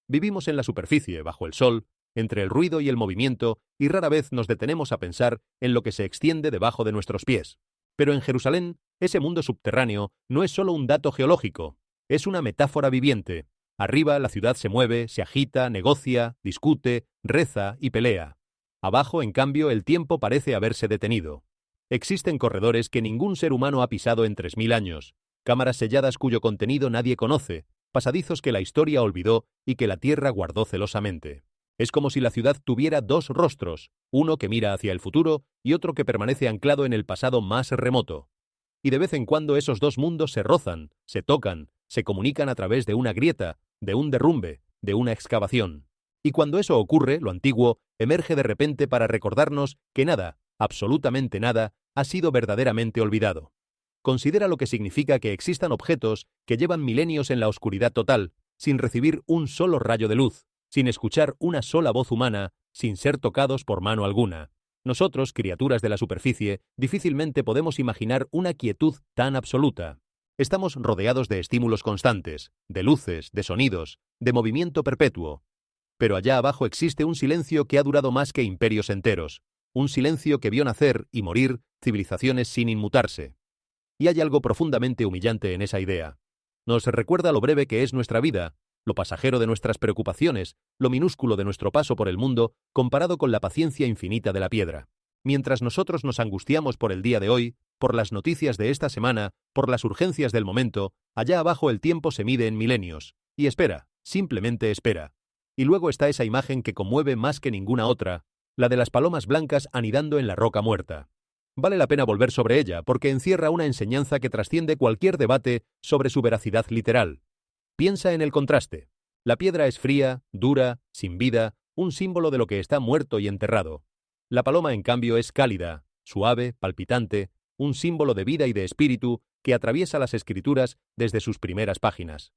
Vivimos en la superficie, bajo el sol, entre el ruido y el movimiento, y rara vez nos detenemos a pensar en lo que se extiende debajo de nuestros pies. Pero en Jerusalén, ese mundo subterráneo no es solo un dato geológico, es una metáfora viviente. Arriba la ciudad se mueve, se agita, negocia, discute, reza y pelea. Abajo, en cambio, el tiempo parece haberse detenido. Existen corredores que ningún ser humano ha pisado en 3000 años, cámaras selladas cuyo contenido nadie conoce, pasadizos que la historia olvidó y que la tierra guardó celosamente. Es como si la ciudad tuviera dos rostros, uno que mira hacia el futuro y otro que permanece anclado en el pasado más remoto. Y de vez en cuando esos dos mundos se rozan, se tocan, se comunican a través de una grieta, de un derrumbe, de una excavación. Y cuando eso ocurre, lo antiguo emerge de repente para recordarnos que nada, absolutamente nada, ha sido verdaderamente olvidado. Considera lo que significa que existan objetos que llevan milenios en la oscuridad total, sin recibir un solo rayo de luz, sin escuchar una sola voz humana, sin ser tocados por mano alguna. Nosotros, criaturas de la superficie, difícilmente podemos imaginar una quietud tan absoluta. Estamos rodeados de estímulos constantes, de luces, de sonidos, de movimiento perpetuo. Pero allá abajo existe un silencio que ha durado más que imperios enteros, un silencio que vio nacer y morir civilizaciones sin inmutarse. Y hay algo profundamente humillante en esa idea. Nos recuerda lo breve que es nuestra vida, lo pasajero de nuestras preocupaciones, lo minúsculo de nuestro paso por el mundo, comparado con la paciencia infinita de la piedra. Mientras nosotros nos angustiamos por el día de hoy, por las noticias de esta semana, por las urgencias del momento, allá abajo el tiempo se mide en milenios. Y espera, simplemente espera. Y luego está esa imagen que conmueve más que ninguna otra, la de las palomas blancas anidando en la roca muerta. Vale la pena volver sobre ella porque encierra una enseñanza que trasciende cualquier debate sobre su veracidad literal. Piensa en el contraste. La piedra es fría, dura, sin vida, un símbolo de lo que está muerto y enterrado. La paloma, en cambio, es cálida, suave, palpitante, un símbolo de vida y de espíritu que atraviesa las escrituras desde sus primeras páginas.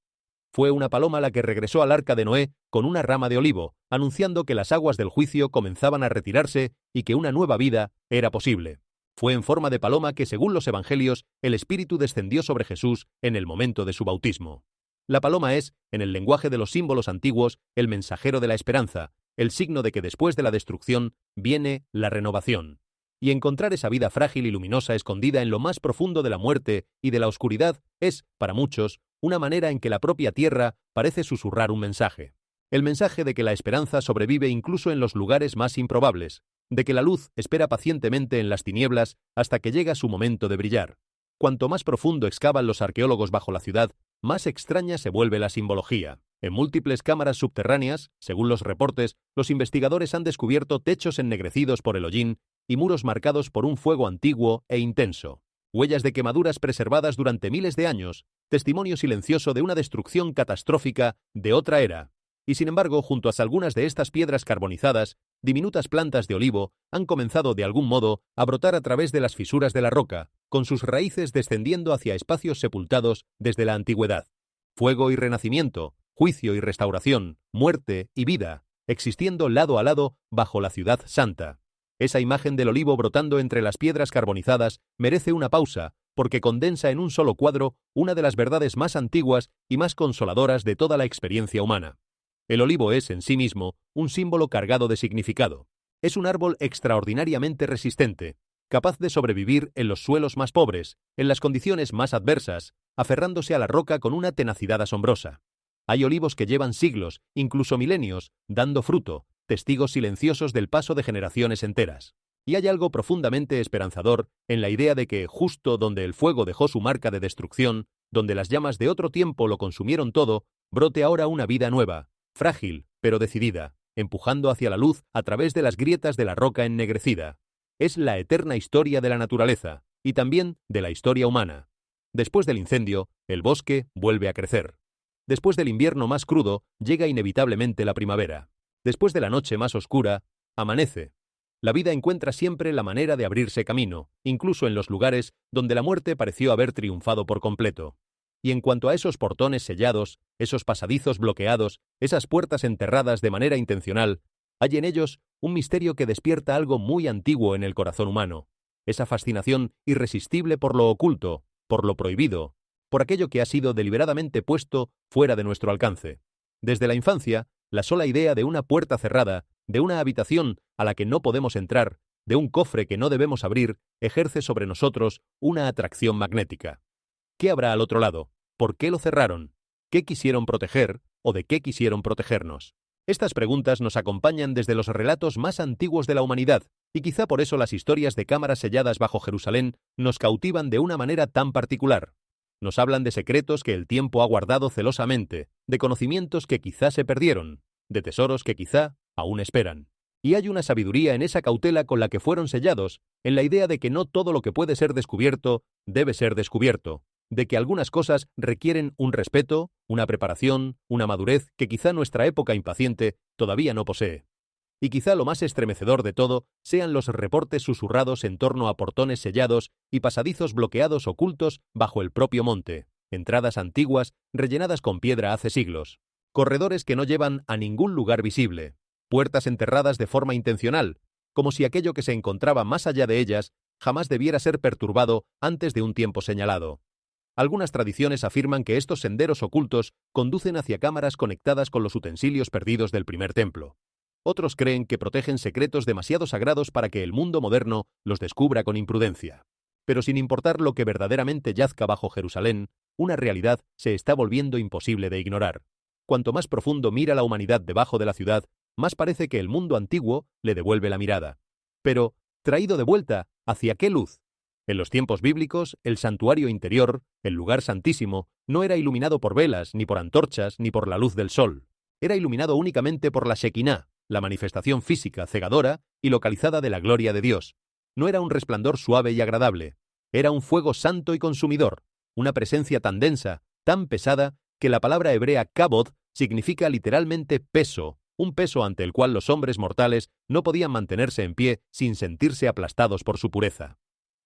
Fue una paloma la que regresó al arca de Noé con una rama de olivo, anunciando que las aguas del juicio comenzaban a retirarse y que una nueva vida era posible. Fue en forma de paloma que, según los evangelios, el Espíritu descendió sobre Jesús en el momento de su bautismo. La paloma es, en el lenguaje de los símbolos antiguos, el mensajero de la esperanza, el signo de que después de la destrucción viene la renovación. Y encontrar esa vida frágil y luminosa escondida en lo más profundo de la muerte y de la oscuridad es, para muchos, una manera en que la propia tierra parece susurrar un mensaje. El mensaje de que la esperanza sobrevive incluso en los lugares más improbables, de que la luz espera pacientemente en las tinieblas hasta que llega su momento de brillar. Cuanto más profundo excavan los arqueólogos bajo la ciudad, más extraña se vuelve la simbología. En múltiples cámaras subterráneas, según los reportes, los investigadores han descubierto techos ennegrecidos por el hollín y muros marcados por un fuego antiguo e intenso. Huellas de quemaduras preservadas durante miles de años, testimonio silencioso de una destrucción catastrófica de otra era. Y sin embargo, junto a algunas de estas piedras carbonizadas, diminutas plantas de olivo han comenzado de algún modo a brotar a través de las fisuras de la roca, con sus raíces descendiendo hacia espacios sepultados desde la antigüedad. Fuego y renacimiento, juicio y restauración, muerte y vida, existiendo lado a lado bajo la ciudad santa. Esa imagen del olivo brotando entre las piedras carbonizadas merece una pausa, porque condensa en un solo cuadro una de las verdades más antiguas y más consoladoras de toda la experiencia humana. El olivo es, en sí mismo, un símbolo cargado de significado. Es un árbol extraordinariamente resistente, capaz de sobrevivir en los suelos más pobres, en las condiciones más adversas, aferrándose a la roca con una tenacidad asombrosa. Hay olivos que llevan siglos, incluso milenios, dando fruto, testigos silenciosos del paso de generaciones enteras. Y hay algo profundamente esperanzador en la idea de que, justo donde el fuego dejó su marca de destrucción, donde las llamas de otro tiempo lo consumieron todo, brote ahora una vida nueva, frágil, pero decidida, empujando hacia la luz a través de las grietas de la roca ennegrecida. Es la eterna historia de la naturaleza, y también de la historia humana. Después del incendio, el bosque vuelve a crecer. Después del invierno más crudo, llega inevitablemente la primavera. Después de la noche más oscura, amanece. La vida encuentra siempre la manera de abrirse camino, incluso en los lugares donde la muerte pareció haber triunfado por completo. Y en cuanto a esos portones sellados, esos pasadizos bloqueados, esas puertas enterradas de manera intencional, hay en ellos un misterio que despierta algo muy antiguo en el corazón humano, esa fascinación irresistible por lo oculto, por lo prohibido, por aquello que ha sido deliberadamente puesto fuera de nuestro alcance. Desde la infancia, la sola idea de una puerta cerrada, de una habitación a la que no podemos entrar, de un cofre que no debemos abrir, ejerce sobre nosotros una atracción magnética. ¿Qué habrá al otro lado? ¿Por qué lo cerraron? ¿Qué quisieron proteger o de qué quisieron protegernos? Estas preguntas nos acompañan desde los relatos más antiguos de la humanidad, y quizá por eso las historias de cámaras selladas bajo Jerusalén nos cautivan de una manera tan particular. Nos hablan de secretos que el tiempo ha guardado celosamente, de conocimientos que quizá se perdieron, de tesoros que quizá aún esperan. Y hay una sabiduría en esa cautela con la que fueron sellados, en la idea de que no todo lo que puede ser descubierto debe ser descubierto, de que algunas cosas requieren un respeto, una preparación, una madurez que quizá nuestra época impaciente todavía no posee. Y quizá lo más estremecedor de todo sean los reportes susurrados en torno a portones sellados y pasadizos bloqueados ocultos bajo el propio monte, entradas antiguas rellenadas con piedra hace siglos, corredores que no llevan a ningún lugar visible, puertas enterradas de forma intencional, como si aquello que se encontraba más allá de ellas jamás debiera ser perturbado antes de un tiempo señalado. Algunas tradiciones afirman que estos senderos ocultos conducen hacia cámaras conectadas con los utensilios perdidos del primer templo. Otros creen que protegen secretos demasiado sagrados para que el mundo moderno los descubra con imprudencia. Pero sin importar lo que verdaderamente yazca bajo Jerusalén, una realidad se está volviendo imposible de ignorar. Cuanto más profundo mira la humanidad debajo de la ciudad, más parece que el mundo antiguo le devuelve la mirada. Pero, ¿traído de vuelta? ¿Hacia qué luz? En los tiempos bíblicos, el santuario interior, el lugar santísimo, no era iluminado por velas, ni por antorchas, ni por la luz del sol. Era iluminado únicamente por la Shekinah, la manifestación física, cegadora y localizada de la gloria de Dios. No era un resplandor suave y agradable, era un fuego santo y consumidor, una presencia tan densa, tan pesada, que la palabra hebrea kabod significa literalmente peso, un peso ante el cual los hombres mortales no podían mantenerse en pie sin sentirse aplastados por su pureza.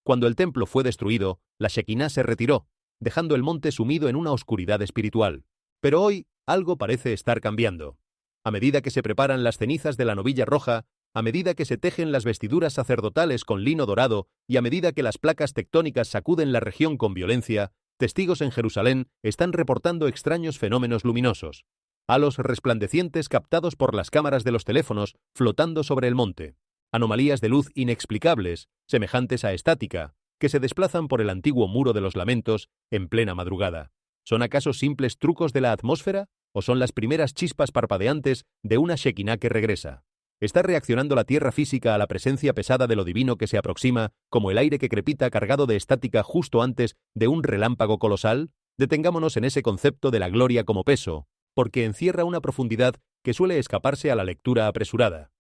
Cuando el templo fue destruido, la Shekinah se retiró, dejando el monte sumido en una oscuridad espiritual. Pero hoy algo parece estar cambiando. A medida que se preparan las cenizas de la novilla roja, a medida que se tejen las vestiduras sacerdotales con lino dorado y a medida que las placas tectónicas sacuden la región con violencia, testigos en Jerusalén están reportando extraños fenómenos luminosos, halos resplandecientes captados por las cámaras de los teléfonos flotando sobre el monte, anomalías de luz inexplicables, semejantes a estática, que se desplazan por el antiguo muro de los lamentos en plena madrugada. ¿Son acaso simples trucos de la atmósfera? ¿O son las primeras chispas parpadeantes de una Shekinah que regresa? ¿Está reaccionando la tierra física a la presencia pesada de lo divino que se aproxima, como el aire que crepita cargado de estática justo antes de un relámpago colosal? Detengámonos en ese concepto de la gloria como peso, porque encierra una profundidad que suele escaparse a la lectura apresurada.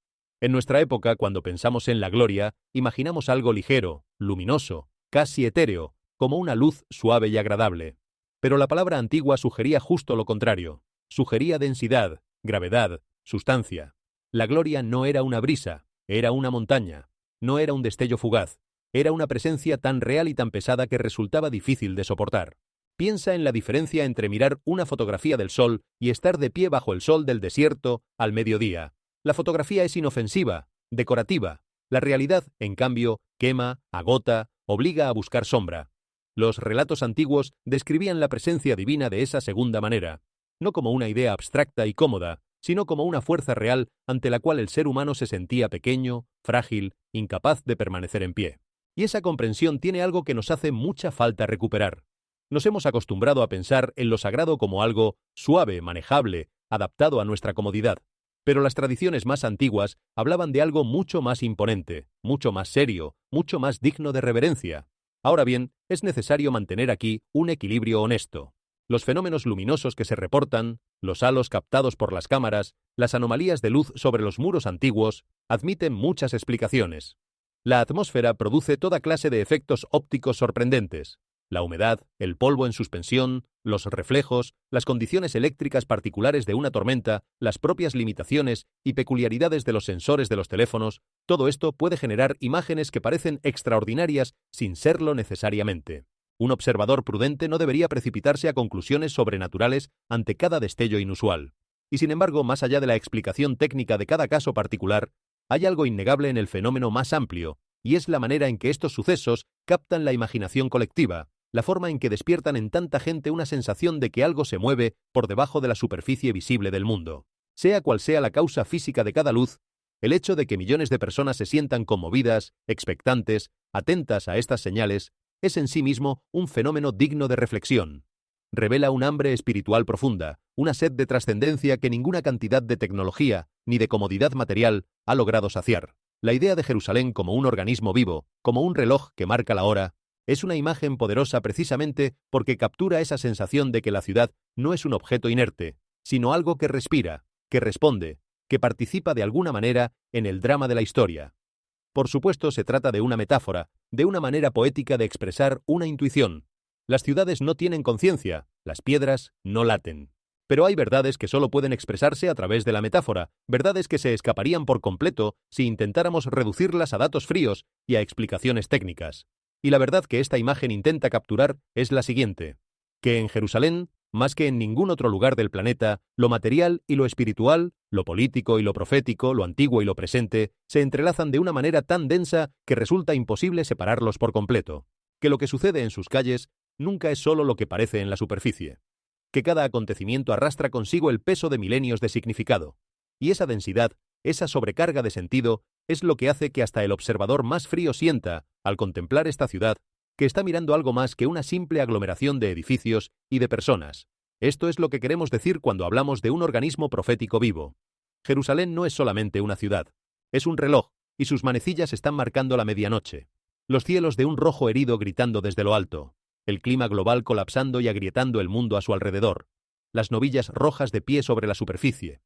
En nuestra época, cuando pensamos en la gloria, imaginamos algo ligero, luminoso, casi etéreo, como una luz suave y agradable. Pero la palabra antigua sugería justo lo contrario. Sugería densidad, gravedad, sustancia. La gloria no era una brisa, era una montaña. No era un destello fugaz, era una presencia tan real y tan pesada que resultaba difícil de soportar. Piensa en la diferencia entre mirar una fotografía del sol y estar de pie bajo el sol del desierto al mediodía. La fotografía es inofensiva, decorativa. La realidad, en cambio, quema, agota, obliga a buscar sombra. Los relatos antiguos describían la presencia divina de esa segunda manera, no como una idea abstracta y cómoda, sino como una fuerza real ante la cual el ser humano se sentía pequeño, frágil, incapaz de permanecer en pie. Y esa comprensión tiene algo que nos hace mucha falta recuperar. Nos hemos acostumbrado a pensar en lo sagrado como algo suave, manejable, adaptado a nuestra comodidad. Pero las tradiciones más antiguas hablaban de algo mucho más imponente, mucho más serio, mucho más digno de reverencia. Ahora bien, es necesario mantener aquí un equilibrio honesto. Los fenómenos luminosos que se reportan, los halos captados por las cámaras, las anomalías de luz sobre los muros antiguos, admiten muchas explicaciones. La atmósfera produce toda clase de efectos ópticos sorprendentes. La humedad, el polvo en suspensión, los reflejos, las condiciones eléctricas particulares de una tormenta, las propias limitaciones y peculiaridades de los sensores de los teléfonos, todo esto puede generar imágenes que parecen extraordinarias sin serlo necesariamente. Un observador prudente no debería precipitarse a conclusiones sobrenaturales ante cada destello inusual. Y sin embargo, más allá de la explicación técnica de cada caso particular, hay algo innegable en el fenómeno más amplio, y es la manera en que estos sucesos captan la imaginación colectiva, la forma en que despiertan en tanta gente una sensación de que algo se mueve por debajo de la superficie visible del mundo. Sea cual sea la causa física de cada luz, el hecho de que millones de personas se sientan conmovidas, expectantes, atentas a estas señales, es en sí mismo un fenómeno digno de reflexión. Revela un hambre espiritual profunda, una sed de trascendencia que ninguna cantidad de tecnología ni de comodidad material ha logrado saciar. La idea de Jerusalén como un organismo vivo, como un reloj que marca la hora, es una imagen poderosa precisamente porque captura esa sensación de que la ciudad no es un objeto inerte, sino algo que respira, que responde, que participa de alguna manera en el drama de la historia. Por supuesto, se trata de una metáfora, de una manera poética de expresar una intuición. Las ciudades no tienen conciencia, las piedras no laten. Pero hay verdades que solo pueden expresarse a través de la metáfora, verdades que se escaparían por completo si intentáramos reducirlas a datos fríos y a explicaciones técnicas. Y la verdad que esta imagen intenta capturar es la siguiente: que en Jerusalén, más que en ningún otro lugar del planeta, lo material y lo espiritual, lo político y lo profético, lo antiguo y lo presente, se entrelazan de una manera tan densa que resulta imposible separarlos por completo. Que lo que sucede en sus calles nunca es solo lo que parece en la superficie. Que cada acontecimiento arrastra consigo el peso de milenios de significado. Y esa densidad, esa sobrecarga de sentido, es lo que hace que hasta el observador más frío sienta, al contemplar esta ciudad, que está mirando algo más que una simple aglomeración de edificios y de personas. Esto es lo que queremos decir cuando hablamos de un organismo profético vivo. Jerusalén no es solamente una ciudad, es un reloj, y sus manecillas están marcando la medianoche. Los cielos de un rojo herido gritando desde lo alto, el clima global colapsando y agrietando el mundo a su alrededor, las novillas rojas de pie sobre la superficie,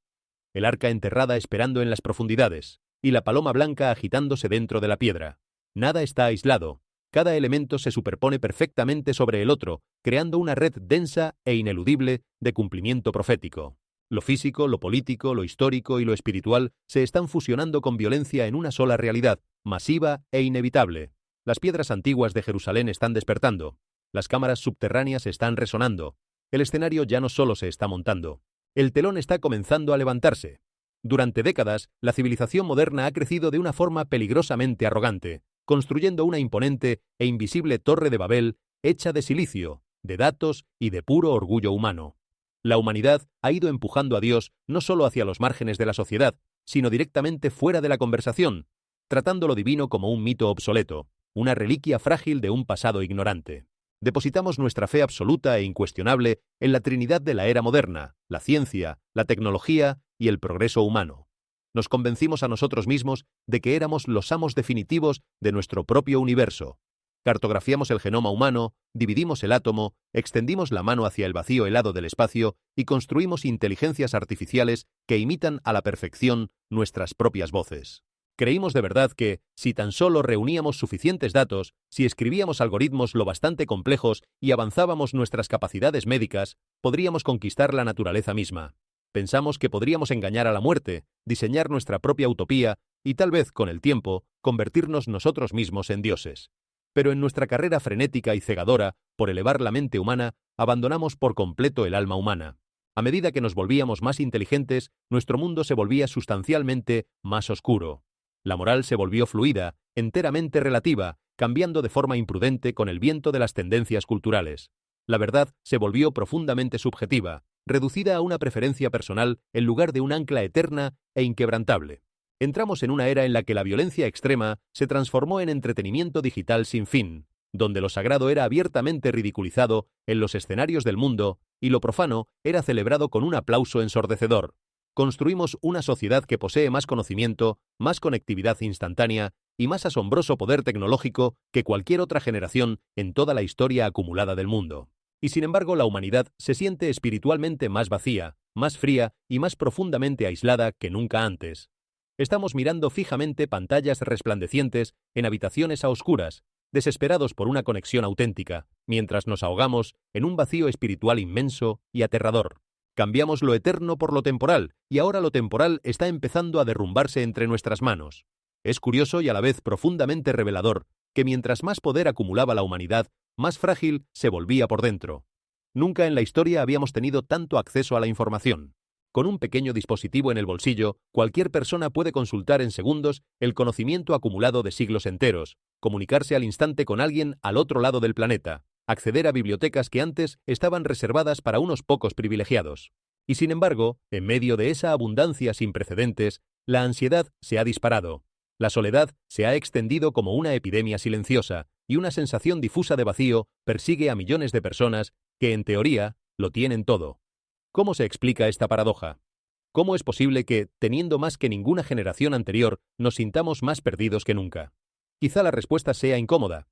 el arca enterrada esperando en las profundidades, y la paloma blanca agitándose dentro de la piedra. Nada está aislado, cada elemento se superpone perfectamente sobre el otro, creando una red densa e ineludible de cumplimiento profético. Lo físico, lo político, lo histórico y lo espiritual se están fusionando con violencia en una sola realidad, masiva e inevitable. Las piedras antiguas de Jerusalén están despertando, las cámaras subterráneas están resonando, el escenario ya no solo se está montando, el telón está comenzando a levantarse. Durante décadas, la civilización moderna ha crecido de una forma peligrosamente arrogante, construyendo una imponente e invisible torre de Babel hecha de silicio, de datos y de puro orgullo humano. La humanidad ha ido empujando a Dios no solo hacia los márgenes de la sociedad, sino directamente fuera de la conversación, tratando lo divino como un mito obsoleto, una reliquia frágil de un pasado ignorante. Depositamos nuestra fe absoluta e incuestionable en la Trinidad de la era moderna, la ciencia, la tecnología y el progreso humano. Nos convencimos a nosotros mismos de que éramos los amos definitivos de nuestro propio universo. Cartografiamos el genoma humano, dividimos el átomo, extendimos la mano hacia el vacío helado del espacio y construimos inteligencias artificiales que imitan a la perfección nuestras propias voces. Creímos de verdad que, si tan solo reuníamos suficientes datos, si escribíamos algoritmos lo bastante complejos y avanzábamos nuestras capacidades médicas, podríamos conquistar la naturaleza misma. Pensamos que podríamos engañar a la muerte, diseñar nuestra propia utopía y tal vez, con el tiempo, convertirnos nosotros mismos en dioses. Pero en nuestra carrera frenética y cegadora por elevar la mente humana, abandonamos por completo el alma humana. A medida que nos volvíamos más inteligentes, nuestro mundo se volvía sustancialmente más oscuro. La moral se volvió fluida, enteramente relativa, cambiando de forma imprudente con el viento de las tendencias culturales. La verdad se volvió profundamente subjetiva, reducida a una preferencia personal en lugar de un ancla eterna e inquebrantable. Entramos en una era en la que la violencia extrema se transformó en entretenimiento digital sin fin, donde lo sagrado era abiertamente ridiculizado en los escenarios del mundo y lo profano era celebrado con un aplauso ensordecedor. Construimos una sociedad que posee más conocimiento, más conectividad instantánea y más asombroso poder tecnológico que cualquier otra generación en toda la historia acumulada del mundo. Y sin embargo, la humanidad se siente espiritualmente más vacía, más fría y más profundamente aislada que nunca antes. Estamos mirando fijamente pantallas resplandecientes en habitaciones a oscuras, desesperados por una conexión auténtica, mientras nos ahogamos en un vacío espiritual inmenso y aterrador. Cambiamos lo eterno por lo temporal, y ahora lo temporal está empezando a derrumbarse entre nuestras manos. Es curioso y a la vez profundamente revelador que mientras más poder acumulaba la humanidad, más frágil se volvía por dentro. Nunca en la historia habíamos tenido tanto acceso a la información. Con un pequeño dispositivo en el bolsillo, cualquier persona puede consultar en segundos el conocimiento acumulado de siglos enteros, comunicarse al instante con alguien al otro lado del planeta, acceder a bibliotecas que antes estaban reservadas para unos pocos privilegiados. Y sin embargo, en medio de esa abundancia sin precedentes, la ansiedad se ha disparado. La soledad se ha extendido como una epidemia silenciosa, y una sensación difusa de vacío persigue a millones de personas que, en teoría, lo tienen todo. ¿Cómo se explica esta paradoja? ¿Cómo es posible que, teniendo más que ninguna generación anterior, nos sintamos más perdidos que nunca? Quizá la respuesta sea incómoda.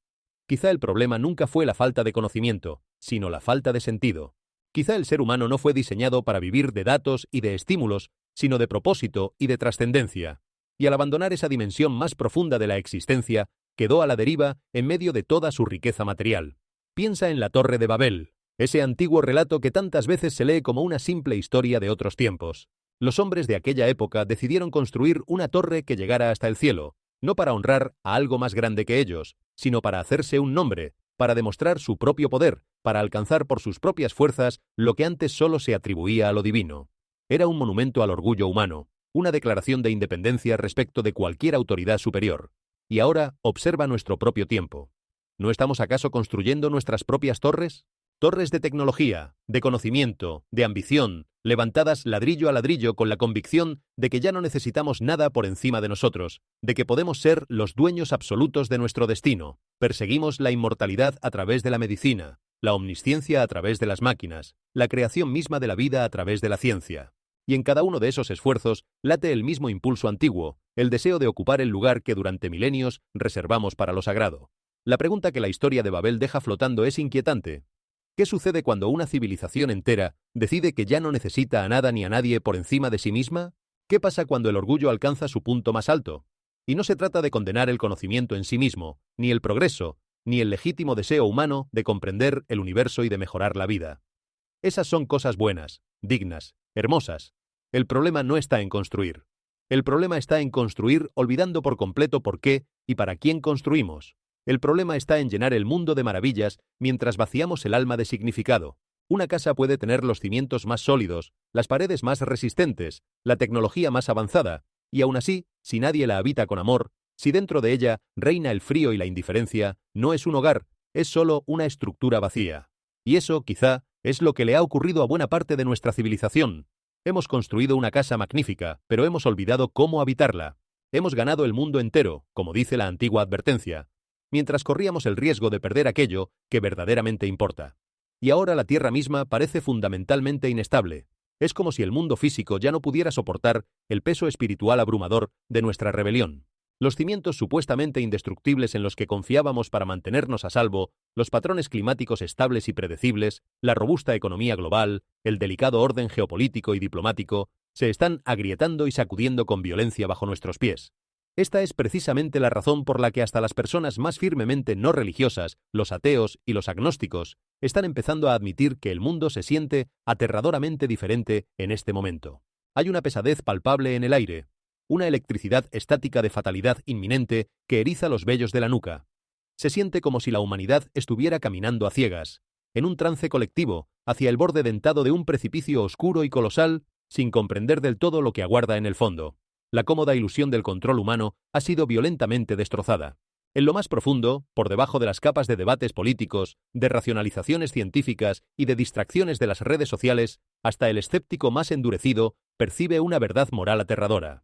Quizá el problema nunca fue la falta de conocimiento, sino la falta de sentido. Quizá el ser humano no fue diseñado para vivir de datos y de estímulos, sino de propósito y de trascendencia. Y al abandonar esa dimensión más profunda de la existencia, quedó a la deriva en medio de toda su riqueza material. Piensa en la Torre de Babel, ese antiguo relato que tantas veces se lee como una simple historia de otros tiempos. Los hombres de aquella época decidieron construir una torre que llegara hasta el cielo, no para honrar a algo más grande que ellos, sino para hacerse un nombre, para demostrar su propio poder, para alcanzar por sus propias fuerzas lo que antes solo se atribuía a lo divino. Era un monumento al orgullo humano, una declaración de independencia respecto de cualquier autoridad superior. Y ahora observa nuestro propio tiempo. ¿No estamos acaso construyendo nuestras propias torres? Torres de tecnología, de conocimiento, de ambición, levantadas ladrillo a ladrillo con la convicción de que ya no necesitamos nada por encima de nosotros, de que podemos ser los dueños absolutos de nuestro destino. Perseguimos la inmortalidad a través de la medicina, la omnisciencia a través de las máquinas, la creación misma de la vida a través de la ciencia. Y en cada uno de esos esfuerzos late el mismo impulso antiguo, el deseo de ocupar el lugar que durante milenios reservamos para lo sagrado. La pregunta que la historia de Babel deja flotando es inquietante. ¿Qué sucede cuando una civilización entera decide que ya no necesita a nada ni a nadie por encima de sí misma? ¿Qué pasa cuando el orgullo alcanza su punto más alto? Y no se trata de condenar el conocimiento en sí mismo, ni el progreso, ni el legítimo deseo humano de comprender el universo y de mejorar la vida. Esas son cosas buenas, dignas, hermosas. El problema no está en construir. El problema está en construir olvidando por completo por qué y para quién construimos. El problema está en llenar el mundo de maravillas mientras vaciamos el alma de significado. Una casa puede tener los cimientos más sólidos, las paredes más resistentes, la tecnología más avanzada, y aún así, si nadie la habita con amor, si dentro de ella reina el frío y la indiferencia, no es un hogar, es solo una estructura vacía. Y eso, quizá, es lo que le ha ocurrido a buena parte de nuestra civilización. Hemos construido una casa magnífica, pero hemos olvidado cómo habitarla. Hemos ganado el mundo entero, como dice la antigua advertencia, mientras corríamos el riesgo de perder aquello que verdaderamente importa. Y ahora la Tierra misma parece fundamentalmente inestable. Es como si el mundo físico ya no pudiera soportar el peso espiritual abrumador de nuestra rebelión. Los cimientos supuestamente indestructibles en los que confiábamos para mantenernos a salvo, los patrones climáticos estables y predecibles, la robusta economía global, el delicado orden geopolítico y diplomático, se están agrietando y sacudiendo con violencia bajo nuestros pies. Esta es precisamente la razón por la que hasta las personas más firmemente no religiosas, los ateos y los agnósticos, están empezando a admitir que el mundo se siente aterradoramente diferente en este momento. Hay una pesadez palpable en el aire, una electricidad estática de fatalidad inminente que eriza los vellos de la nuca. Se siente como si la humanidad estuviera caminando a ciegas, en un trance colectivo, hacia el borde dentado de un precipicio oscuro y colosal, sin comprender del todo lo que aguarda en el fondo. La cómoda ilusión del control humano ha sido violentamente destrozada. En lo más profundo, por debajo de las capas de debates políticos, de racionalizaciones científicas y de distracciones de las redes sociales, hasta el escéptico más endurecido percibe una verdad moral aterradora.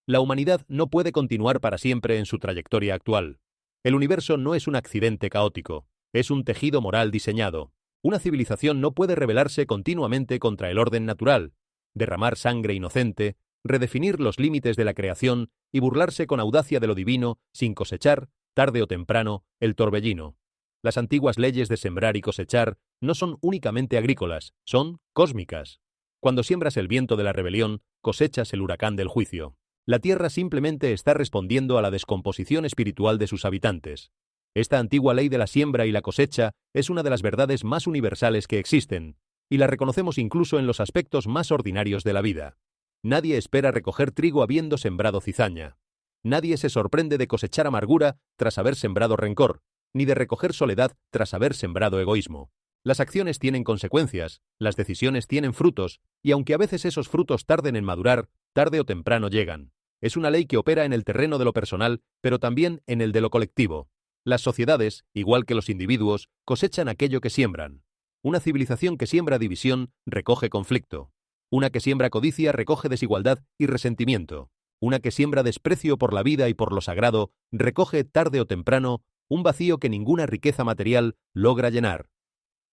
La humanidad no puede continuar para siempre en su trayectoria actual. El universo no es un accidente caótico, es un tejido moral diseñado. Una civilización no puede rebelarse continuamente contra el orden natural, derramar sangre inocente, redefinir los límites de la creación y burlarse con audacia de lo divino sin cosechar, tarde o temprano, el torbellino. Las antiguas leyes de sembrar y cosechar no son únicamente agrícolas, son cósmicas. Cuando siembras el viento de la rebelión, cosechas el huracán del juicio. La Tierra simplemente está respondiendo a la descomposición espiritual de sus habitantes. Esta antigua ley de la siembra y la cosecha es una de las verdades más universales que existen, y la reconocemos incluso en los aspectos más ordinarios de la vida. Nadie espera recoger trigo habiendo sembrado cizaña. Nadie se sorprende de cosechar amargura tras haber sembrado rencor, ni de recoger soledad tras haber sembrado egoísmo. Las acciones tienen consecuencias, las decisiones tienen frutos, y aunque a veces esos frutos tarden en madurar, tarde o temprano llegan. Es una ley que opera en el terreno de lo personal, pero también en el de lo colectivo. Las sociedades, igual que los individuos, cosechan aquello que siembran. Una civilización que siembra división recoge conflicto. Una que siembra codicia recoge desigualdad y resentimiento. Una que siembra desprecio por la vida y por lo sagrado recoge tarde o temprano un vacío que ninguna riqueza material logra llenar.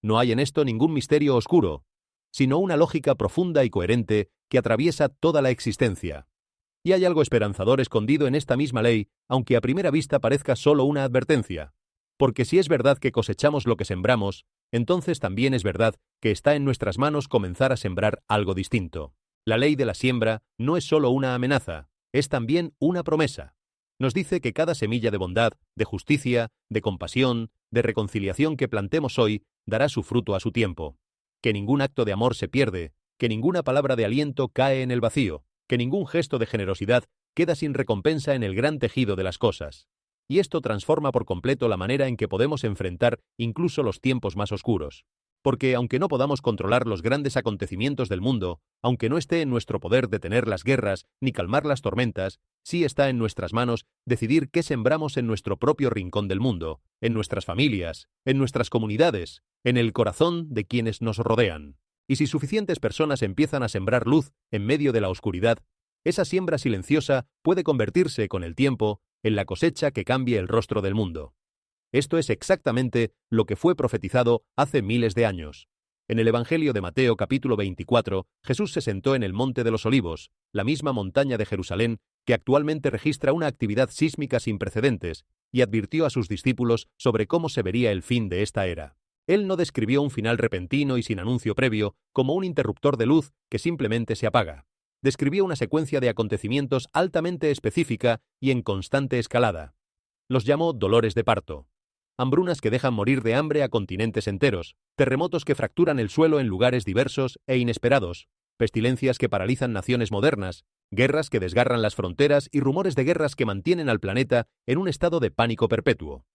No hay en esto ningún misterio oscuro, sino una lógica profunda y coherente que atraviesa toda la existencia. Y hay algo esperanzador escondido en esta misma ley, aunque a primera vista parezca solo una advertencia. Porque si es verdad que cosechamos lo que sembramos, entonces también es verdad que está en nuestras manos comenzar a sembrar algo distinto. La ley de la siembra no es solo una amenaza, es también una promesa. Nos dice que cada semilla de bondad, de justicia, de compasión, de reconciliación que plantemos hoy dará su fruto a su tiempo. Que ningún acto de amor se pierde, que ninguna palabra de aliento cae en el vacío, que ningún gesto de generosidad queda sin recompensa en el gran tejido de las cosas. Y esto transforma por completo la manera en que podemos enfrentar incluso los tiempos más oscuros. Porque aunque no podamos controlar los grandes acontecimientos del mundo, aunque no esté en nuestro poder detener las guerras ni calmar las tormentas, sí está en nuestras manos decidir qué sembramos en nuestro propio rincón del mundo, en nuestras familias, en nuestras comunidades, en el corazón de quienes nos rodean. Y si suficientes personas empiezan a sembrar luz en medio de la oscuridad, esa siembra silenciosa puede convertirse con el tiempo en la cosecha que cambie el rostro del mundo. Esto es exactamente lo que fue profetizado hace miles de años. En el Evangelio de Mateo capítulo 24, Jesús se sentó en el Monte de los Olivos, la misma montaña de Jerusalén que actualmente registra una actividad sísmica sin precedentes, y advirtió a sus discípulos sobre cómo se vería el fin de esta era. Él no describió un final repentino y sin anuncio previo como un interruptor de luz que simplemente se apaga. Describió una secuencia de acontecimientos altamente específica y en constante escalada. Los llamó dolores de parto. Hambrunas que dejan morir de hambre a continentes enteros, terremotos que fracturan el suelo en lugares diversos e inesperados, pestilencias que paralizan naciones modernas, guerras que desgarran las fronteras y rumores de guerras que mantienen al planeta en un estado de pánico perpetuo.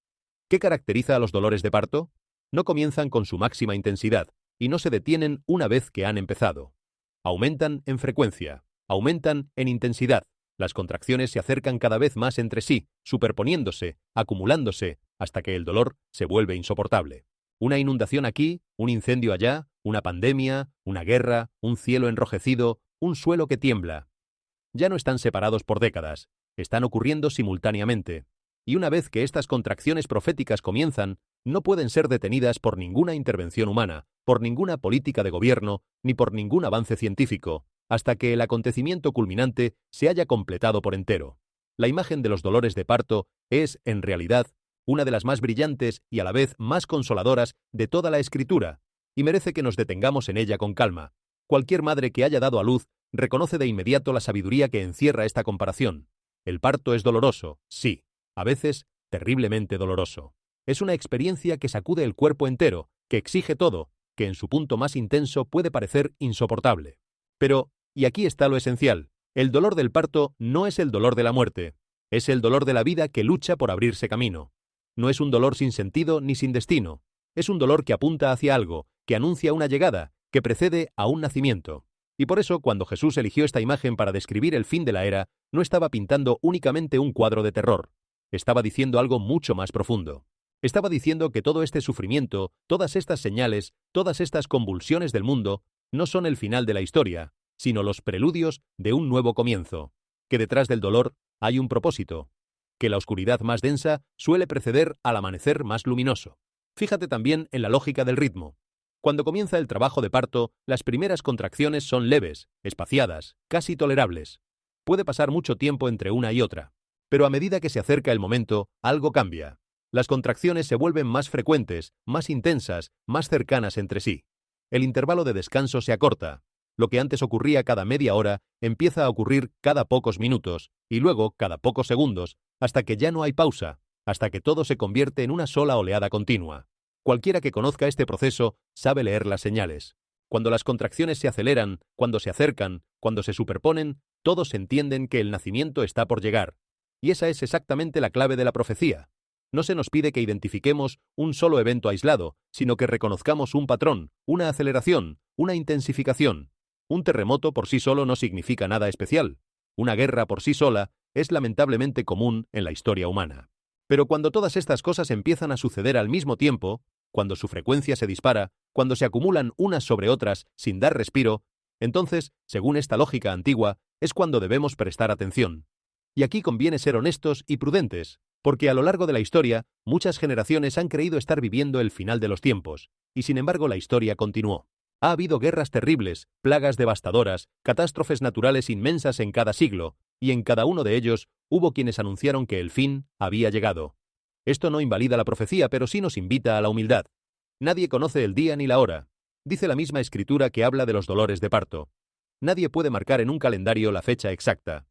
¿Qué caracteriza a los dolores de parto? No comienzan con su máxima intensidad y no se detienen una vez que han empezado. Aumentan en frecuencia, aumentan en intensidad. Las contracciones se acercan cada vez más entre sí, superponiéndose, acumulándose, hasta que el dolor se vuelve insoportable. Una inundación aquí, un incendio allá, una pandemia, una guerra, un cielo enrojecido, un suelo que tiembla. Ya no están separados por décadas, están ocurriendo simultáneamente. Y una vez que estas contracciones proféticas comienzan, no pueden ser detenidas por ninguna intervención humana, por ninguna política de gobierno, ni por ningún avance científico, hasta que el acontecimiento culminante se haya completado por entero. La imagen de los dolores de parto es, en realidad, una de las más brillantes y a la vez más consoladoras de toda la Escritura, y merece que nos detengamos en ella con calma. Cualquier madre que haya dado a luz reconoce de inmediato la sabiduría que encierra esta comparación. El parto es doloroso, sí, a veces terriblemente doloroso. Es una experiencia que sacude el cuerpo entero, que exige todo, que en su punto más intenso puede parecer insoportable. Pero, y aquí está lo esencial, el dolor del parto no es el dolor de la muerte, es el dolor de la vida que lucha por abrirse camino. No es un dolor sin sentido ni sin destino, es un dolor que apunta hacia algo, que anuncia una llegada, que precede a un nacimiento. Y por eso, cuando Jesús eligió esta imagen para describir el fin de la era, no estaba pintando únicamente un cuadro de terror, estaba diciendo algo mucho más profundo. Estaba diciendo que todo este sufrimiento, todas estas señales, todas estas convulsiones del mundo, no son el final de la historia, sino los preludios de un nuevo comienzo, que detrás del dolor hay un propósito, que la oscuridad más densa suele preceder al amanecer más luminoso. Fíjate también en la lógica del ritmo. Cuando comienza el trabajo de parto, las primeras contracciones son leves, espaciadas, casi tolerables. Puede pasar mucho tiempo entre una y otra, pero a medida que se acerca el momento, algo cambia. Las contracciones se vuelven más frecuentes, más intensas, más cercanas entre sí. El intervalo de descanso se acorta. Lo que antes ocurría cada media hora empieza a ocurrir cada pocos minutos y luego cada pocos segundos, hasta que ya no hay pausa. hasta que todo se convierte en una sola oleada continua. Cualquiera que conozca este proceso sabe leer las señales. Cuando las contracciones se aceleran, cuando se acercan, cuando se superponen, todos entienden que el nacimiento está por llegar. Y esa es exactamente la clave de la profecía. No se nos pide que identifiquemos un solo evento aislado, sino que reconozcamos un patrón, una aceleración, una intensificación. Un terremoto por sí solo no significa nada especial. Una guerra por sí sola es lamentablemente común en la historia humana. Pero cuando todas estas cosas empiezan a suceder al mismo tiempo, cuando su frecuencia se dispara, cuando se acumulan unas sobre otras sin dar respiro, entonces, según esta lógica antigua, es cuando debemos prestar atención. Y aquí conviene ser honestos y prudentes, porque a lo largo de la historia, muchas generaciones han creído estar viviendo el final de los tiempos, y sin embargo la historia continuó. Ha habido guerras terribles, plagas devastadoras, catástrofes naturales inmensas en cada siglo, y en cada uno de ellos hubo quienes anunciaron que el fin había llegado. Esto no invalida la profecía, pero sí nos invita a la humildad. Nadie conoce el día ni la hora. Dice la misma escritura que habla de los dolores de parto. Nadie puede marcar en un calendario la fecha exacta.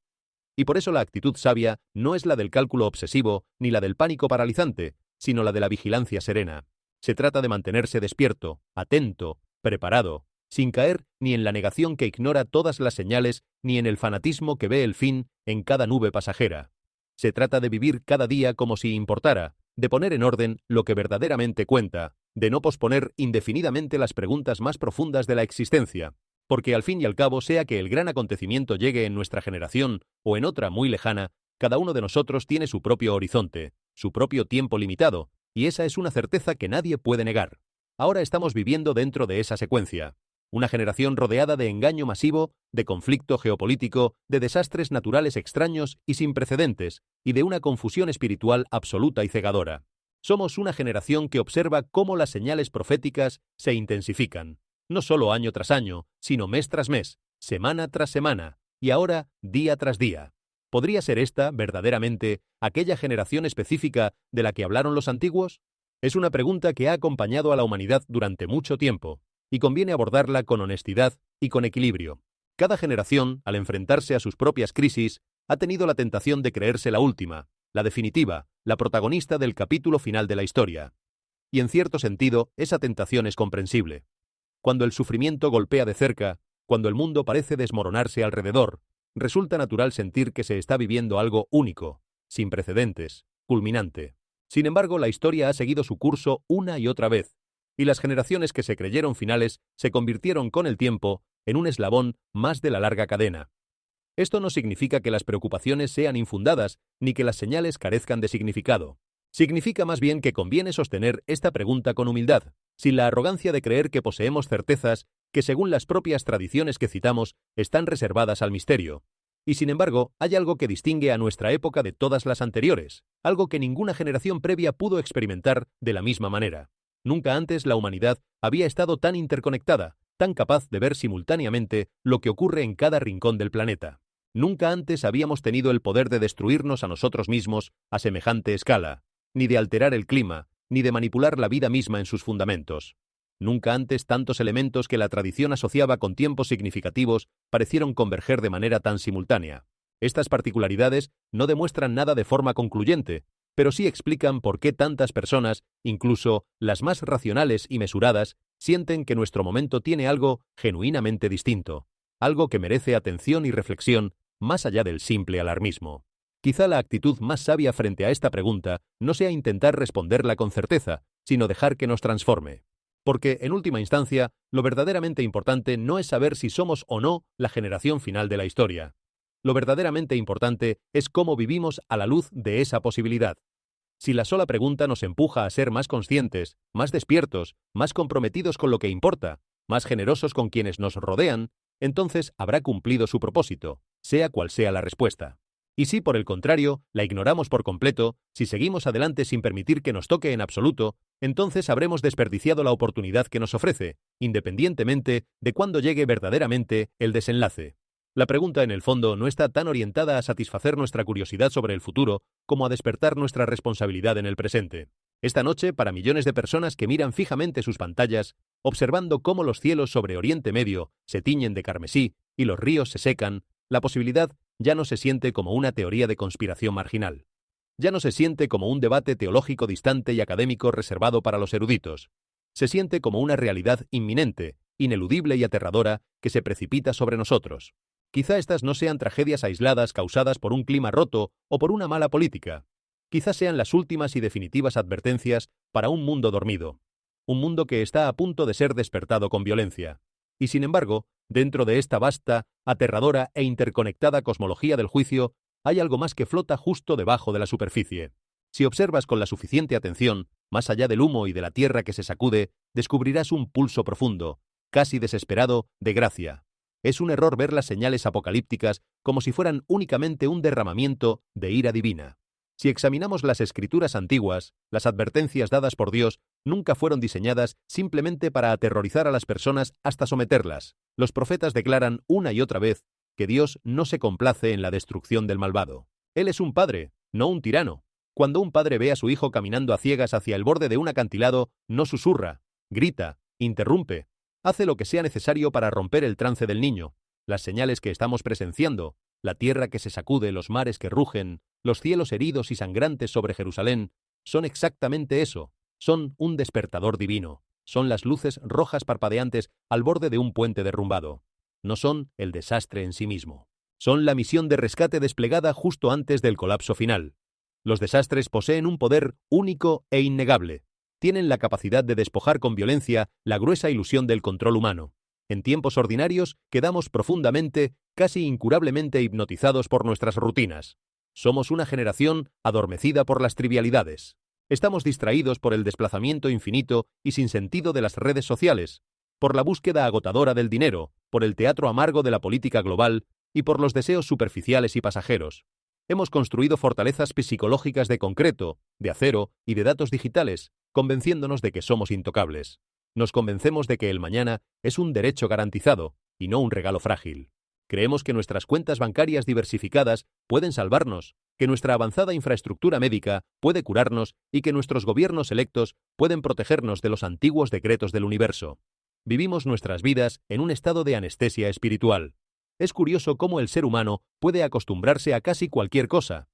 Y por eso la actitud sabia no es la del cálculo obsesivo ni la del pánico paralizante, sino la de la vigilancia serena. Se trata de mantenerse despierto, atento, preparado, sin caer ni en la negación que ignora todas las señales ni en el fanatismo que ve el fin en cada nube pasajera. Se trata de vivir cada día como si importara, de poner en orden lo que verdaderamente cuenta, de no posponer indefinidamente las preguntas más profundas de la existencia, porque al fin y al cabo, sea que el gran acontecimiento llegue en nuestra generación o en otra muy lejana, cada uno de nosotros tiene su propio horizonte, su propio tiempo limitado, y esa es una certeza que nadie puede negar. Ahora estamos viviendo dentro de esa secuencia. Una generación rodeada de engaño masivo, de conflicto geopolítico, de desastres naturales extraños y sin precedentes, y de una confusión espiritual absoluta y cegadora. Somos una generación que observa cómo las señales proféticas se intensifican, no solo año tras año, sino mes tras mes, semana tras semana, y ahora día tras día. ¿Podría ser esta, verdaderamente, aquella generación específica de la que hablaron los antiguos? Es una pregunta que ha acompañado a la humanidad durante mucho tiempo, y conviene abordarla con honestidad y con equilibrio. Cada generación, al enfrentarse a sus propias crisis, ha tenido la tentación de creerse la última, la definitiva, la protagonista del capítulo final de la historia. Y en cierto sentido, esa tentación es comprensible. Cuando el sufrimiento golpea de cerca, cuando el mundo parece desmoronarse alrededor, resulta natural sentir que se está viviendo algo único, sin precedentes, culminante. Sin embargo, la historia ha seguido su curso una y otra vez, y las generaciones que se creyeron finales se convirtieron con el tiempo en un eslabón más de la larga cadena. Esto no significa que las preocupaciones sean infundadas ni que las señales carezcan de significado. Significa más bien que conviene sostener esta pregunta con humildad, sin la arrogancia de creer que poseemos certezas que, según las propias tradiciones que citamos, están reservadas al misterio. Y sin embargo, hay algo que distingue a nuestra época de todas las anteriores, algo que ninguna generación previa pudo experimentar de la misma manera. Nunca antes la humanidad había estado tan interconectada, tan capaz de ver simultáneamente lo que ocurre en cada rincón del planeta. Nunca antes habíamos tenido el poder de destruirnos a nosotros mismos a semejante escala, ni de alterar el clima, ni de manipular la vida misma en sus fundamentos. Nunca antes tantos elementos que la tradición asociaba con tiempos significativos parecieron converger de manera tan simultánea. Estas particularidades no demuestran nada de forma concluyente, pero sí explican por qué tantas personas, incluso las más racionales y mesuradas, sienten que nuestro momento tiene algo genuinamente distinto, algo que merece atención y reflexión más allá del simple alarmismo. Quizá la actitud más sabia frente a esta pregunta no sea intentar responderla con certeza, sino dejar que nos transforme. Porque, en última instancia, lo verdaderamente importante no es saber si somos o no la generación final de la historia. Lo verdaderamente importante es cómo vivimos a la luz de esa posibilidad. Si la sola pregunta nos empuja a ser más conscientes, más despiertos, más comprometidos con lo que importa, más generosos con quienes nos rodean, entonces habrá cumplido su propósito, sea cual sea la respuesta. Y si, por el contrario, la ignoramos por completo, si seguimos adelante sin permitir que nos toque en absoluto, entonces habremos desperdiciado la oportunidad que nos ofrece, independientemente de cuándo llegue verdaderamente el desenlace. La pregunta, en el fondo, no está tan orientada a satisfacer nuestra curiosidad sobre el futuro como a despertar nuestra responsabilidad en el presente. Esta noche, para millones de personas que miran fijamente sus pantallas, observando cómo los cielos sobre Oriente Medio se tiñen de carmesí y los ríos se secan, la posibilidad ya no se siente como una teoría de conspiración marginal. Ya no se siente como un debate teológico distante y académico reservado para los eruditos. Se siente como una realidad inminente, ineludible y aterradora que se precipita sobre nosotros. Quizá estas no sean tragedias aisladas causadas por un clima roto o por una mala política. Quizá sean las últimas y definitivas advertencias para un mundo dormido. Un mundo que está a punto de ser despertado con violencia. Y sin embargo, dentro de esta vasta, aterradora e interconectada cosmología del juicio, hay algo más que flota justo debajo de la superficie. Si observas con la suficiente atención, más allá del humo y de la tierra que se sacude, descubrirás un pulso profundo, casi desesperado, de gracia. Es un error ver las señales apocalípticas como si fueran únicamente un derramamiento de ira divina. Si examinamos las escrituras antiguas, las advertencias dadas por Dios nunca fueron diseñadas simplemente para aterrorizar a las personas hasta someterlas. Los profetas declaran una y otra vez que Dios no se complace en la destrucción del malvado. Él es un padre, no un tirano. Cuando un padre ve a su hijo caminando a ciegas hacia el borde de un acantilado, no susurra, grita, interrumpe. Hace lo que sea necesario para romper el trance del niño. Las señales que estamos presenciando, la tierra que se sacude, los mares que rugen, los cielos heridos y sangrantes sobre Jerusalén, son exactamente eso. Son un despertador divino. Son las luces rojas parpadeantes al borde de un puente derrumbado. No son el desastre en sí mismo. Son la misión de rescate desplegada justo antes del colapso final. Los desastres poseen un poder único e innegable. Tienen la capacidad de despojar con violencia la gruesa ilusión del control humano. En tiempos ordinarios quedamos profundamente, casi incurablemente hipnotizados por nuestras rutinas. Somos una generación adormecida por las trivialidades. Estamos distraídos por el desplazamiento infinito y sin sentido de las redes sociales, por la búsqueda agotadora del dinero, por el teatro amargo de la política global y por los deseos superficiales y pasajeros. Hemos construido fortalezas psicológicas de concreto, de acero y de datos digitales, convenciéndonos de que somos intocables. Nos convencemos de que el mañana es un derecho garantizado y no un regalo frágil. Creemos que nuestras cuentas bancarias diversificadas pueden salvarnos, que nuestra avanzada infraestructura médica puede curarnos y que nuestros gobiernos electos pueden protegernos de los antiguos decretos del universo. Vivimos nuestras vidas en un estado de anestesia espiritual. Es curioso cómo el ser humano puede acostumbrarse a casi cualquier cosa.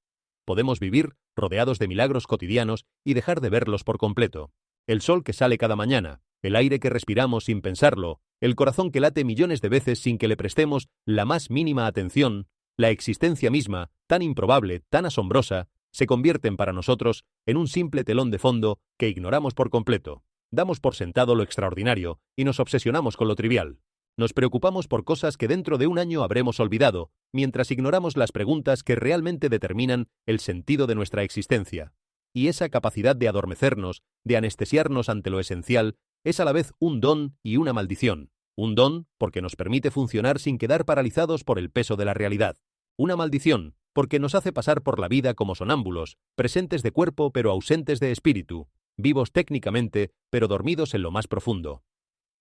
Podemos vivir rodeados de milagros cotidianos y dejar de verlos por completo. El sol que sale cada mañana, el aire que respiramos sin pensarlo, el corazón que late millones de veces sin que le prestemos la más mínima atención, la existencia misma, tan improbable, tan asombrosa, se convierten para nosotros en un simple telón de fondo que ignoramos por completo. Damos por sentado lo extraordinario y nos obsesionamos con lo trivial. Nos preocupamos por cosas que dentro de un año habremos olvidado, mientras ignoramos las preguntas que realmente determinan el sentido de nuestra existencia. Y esa capacidad de adormecernos, de anestesiarnos ante lo esencial, es a la vez un don y una maldición. Un don porque nos permite funcionar sin quedar paralizados por el peso de la realidad. Una maldición porque nos hace pasar por la vida como sonámbulos, presentes de cuerpo pero ausentes de espíritu, vivos técnicamente pero dormidos en lo más profundo.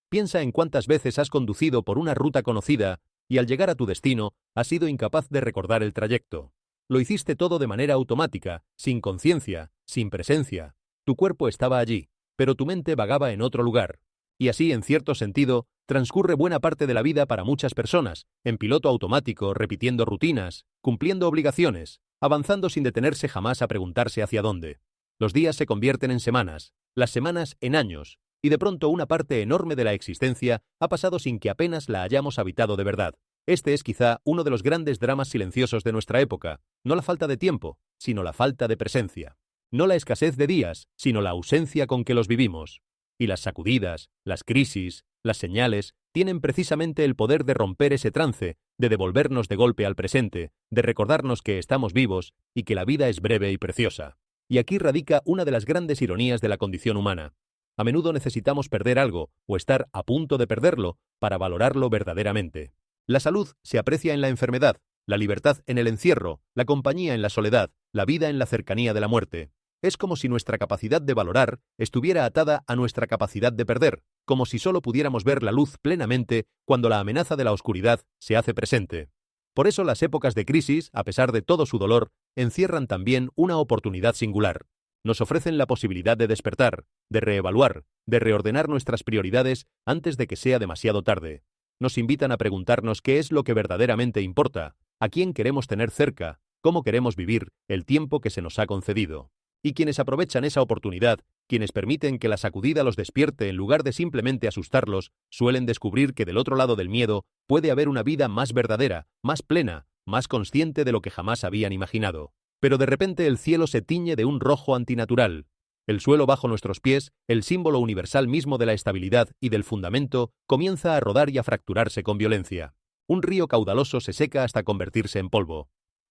Piensa en cuántas veces has conducido por una ruta conocida y al llegar a tu destino has sido incapaz de recordar el trayecto. Lo hiciste todo de manera automática, sin conciencia, sin presencia. Tu cuerpo estaba allí, pero tu mente vagaba en otro lugar. Y así, en cierto sentido, transcurre buena parte de la vida para muchas personas, en piloto automático, repitiendo rutinas, cumpliendo obligaciones, avanzando sin detenerse jamás a preguntarse hacia dónde. Los días se convierten en semanas, las semanas en años, y de pronto una parte enorme de la existencia ha pasado sin que apenas la hayamos habitado de verdad. Este es quizá uno de los grandes dramas silenciosos de nuestra época, no la falta de tiempo, sino la falta de presencia. No la escasez de días, sino la ausencia con que los vivimos. Y las sacudidas, las crisis, las señales, tienen precisamente el poder de romper ese trance, de devolvernos de golpe al presente, de recordarnos que estamos vivos y que la vida es breve y preciosa. Y aquí radica una de las grandes ironías de la condición humana. A menudo necesitamos perder algo, o estar a punto de perderlo, para valorarlo verdaderamente. La salud se aprecia en la enfermedad, la libertad en el encierro, la compañía en la soledad, la vida en la cercanía de la muerte. Es como si nuestra capacidad de valorar estuviera atada a nuestra capacidad de perder, como si solo pudiéramos ver la luz plenamente cuando la amenaza de la oscuridad se hace presente. Por eso las épocas de crisis, a pesar de todo su dolor, encierran también una oportunidad singular. Nos ofrecen la posibilidad de despertar, de reevaluar, de reordenar nuestras prioridades antes de que sea demasiado tarde. Nos invitan a preguntarnos qué es lo que verdaderamente importa, a quién queremos tener cerca, cómo queremos vivir el tiempo que se nos ha concedido. Y quienes aprovechan esa oportunidad, quienes permiten que la sacudida los despierte en lugar de simplemente asustarlos, suelen descubrir que del otro lado del miedo puede haber una vida más verdadera, más plena, más consciente de lo que jamás habían imaginado. Pero de repente el cielo se tiñe de un rojo antinatural. El suelo bajo nuestros pies, el símbolo universal mismo de la estabilidad y del fundamento, comienza a rodar y a fracturarse con violencia. Un río caudaloso se seca hasta convertirse en polvo.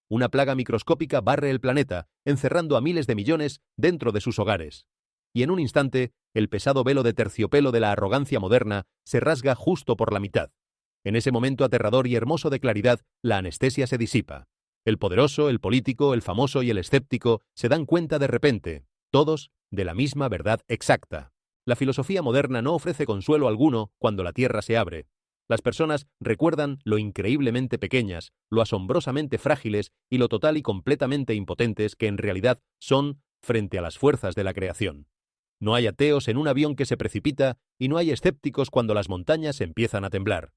Una plaga microscópica barre el planeta, encerrando a miles de millones dentro de sus hogares. Y en un instante, el pesado velo de terciopelo de la arrogancia moderna se rasga justo por la mitad. En ese momento aterrador y hermoso de claridad, la anestesia se disipa. El poderoso, el político, el famoso y el escéptico se dan cuenta de repente, todos, de la misma verdad exacta. La filosofía moderna no ofrece consuelo alguno cuando la tierra se abre. Las personas recuerdan lo increíblemente pequeñas, lo asombrosamente frágiles y lo total y completamente impotentes que en realidad son frente a las fuerzas de la creación. No hay ateos en un avión que se precipita y no hay escépticos cuando las montañas empiezan a temblar.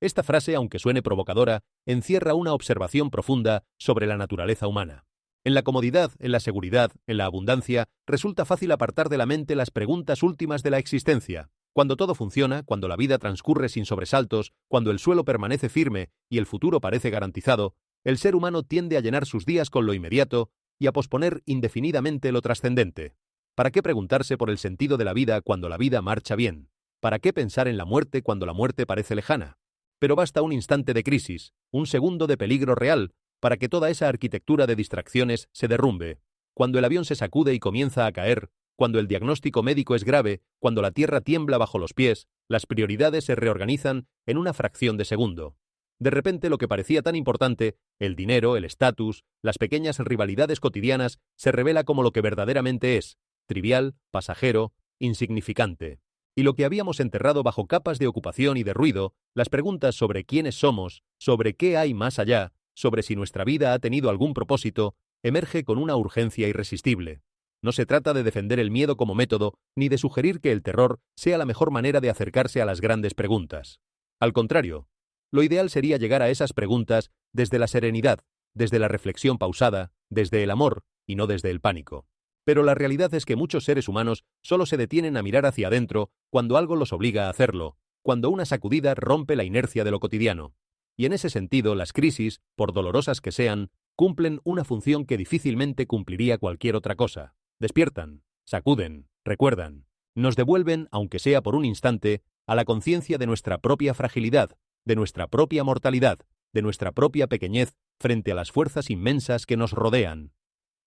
Esta frase, aunque suene provocadora, encierra una observación profunda sobre la naturaleza humana. En la comodidad, en la seguridad, en la abundancia, resulta fácil apartar de la mente las preguntas últimas de la existencia. Cuando todo funciona, cuando la vida transcurre sin sobresaltos, cuando el suelo permanece firme y el futuro parece garantizado, el ser humano tiende a llenar sus días con lo inmediato y a posponer indefinidamente lo trascendente. ¿Para qué preguntarse por el sentido de la vida cuando la vida marcha bien? ¿Para qué pensar en la muerte cuando la muerte parece lejana? Pero basta un instante de crisis, un segundo de peligro real, para que toda esa arquitectura de distracciones se derrumbe. Cuando el avión se sacude y comienza a caer, cuando el diagnóstico médico es grave, cuando la tierra tiembla bajo los pies, las prioridades se reorganizan en una fracción de segundo. De repente lo que parecía tan importante, el dinero, el estatus, las pequeñas rivalidades cotidianas, se revela como lo que verdaderamente es, trivial, pasajero, insignificante. Y lo que habíamos enterrado bajo capas de ocupación y de ruido, las preguntas sobre quiénes somos, sobre qué hay más allá, sobre si nuestra vida ha tenido algún propósito, emerge con una urgencia irresistible. No se trata de defender el miedo como método, ni de sugerir que el terror sea la mejor manera de acercarse a las grandes preguntas. Al contrario, lo ideal sería llegar a esas preguntas desde la serenidad, desde la reflexión pausada, desde el amor, y no desde el pánico. Pero la realidad es que muchos seres humanos solo se detienen a mirar hacia adentro cuando algo los obliga a hacerlo, cuando una sacudida rompe la inercia de lo cotidiano. Y en ese sentido, las crisis, por dolorosas que sean, cumplen una función que difícilmente cumpliría cualquier otra cosa. Despiertan, sacuden, recuerdan, nos devuelven, aunque sea por un instante, a la conciencia de nuestra propia fragilidad, de nuestra propia mortalidad, de nuestra propia pequeñez frente a las fuerzas inmensas que nos rodean.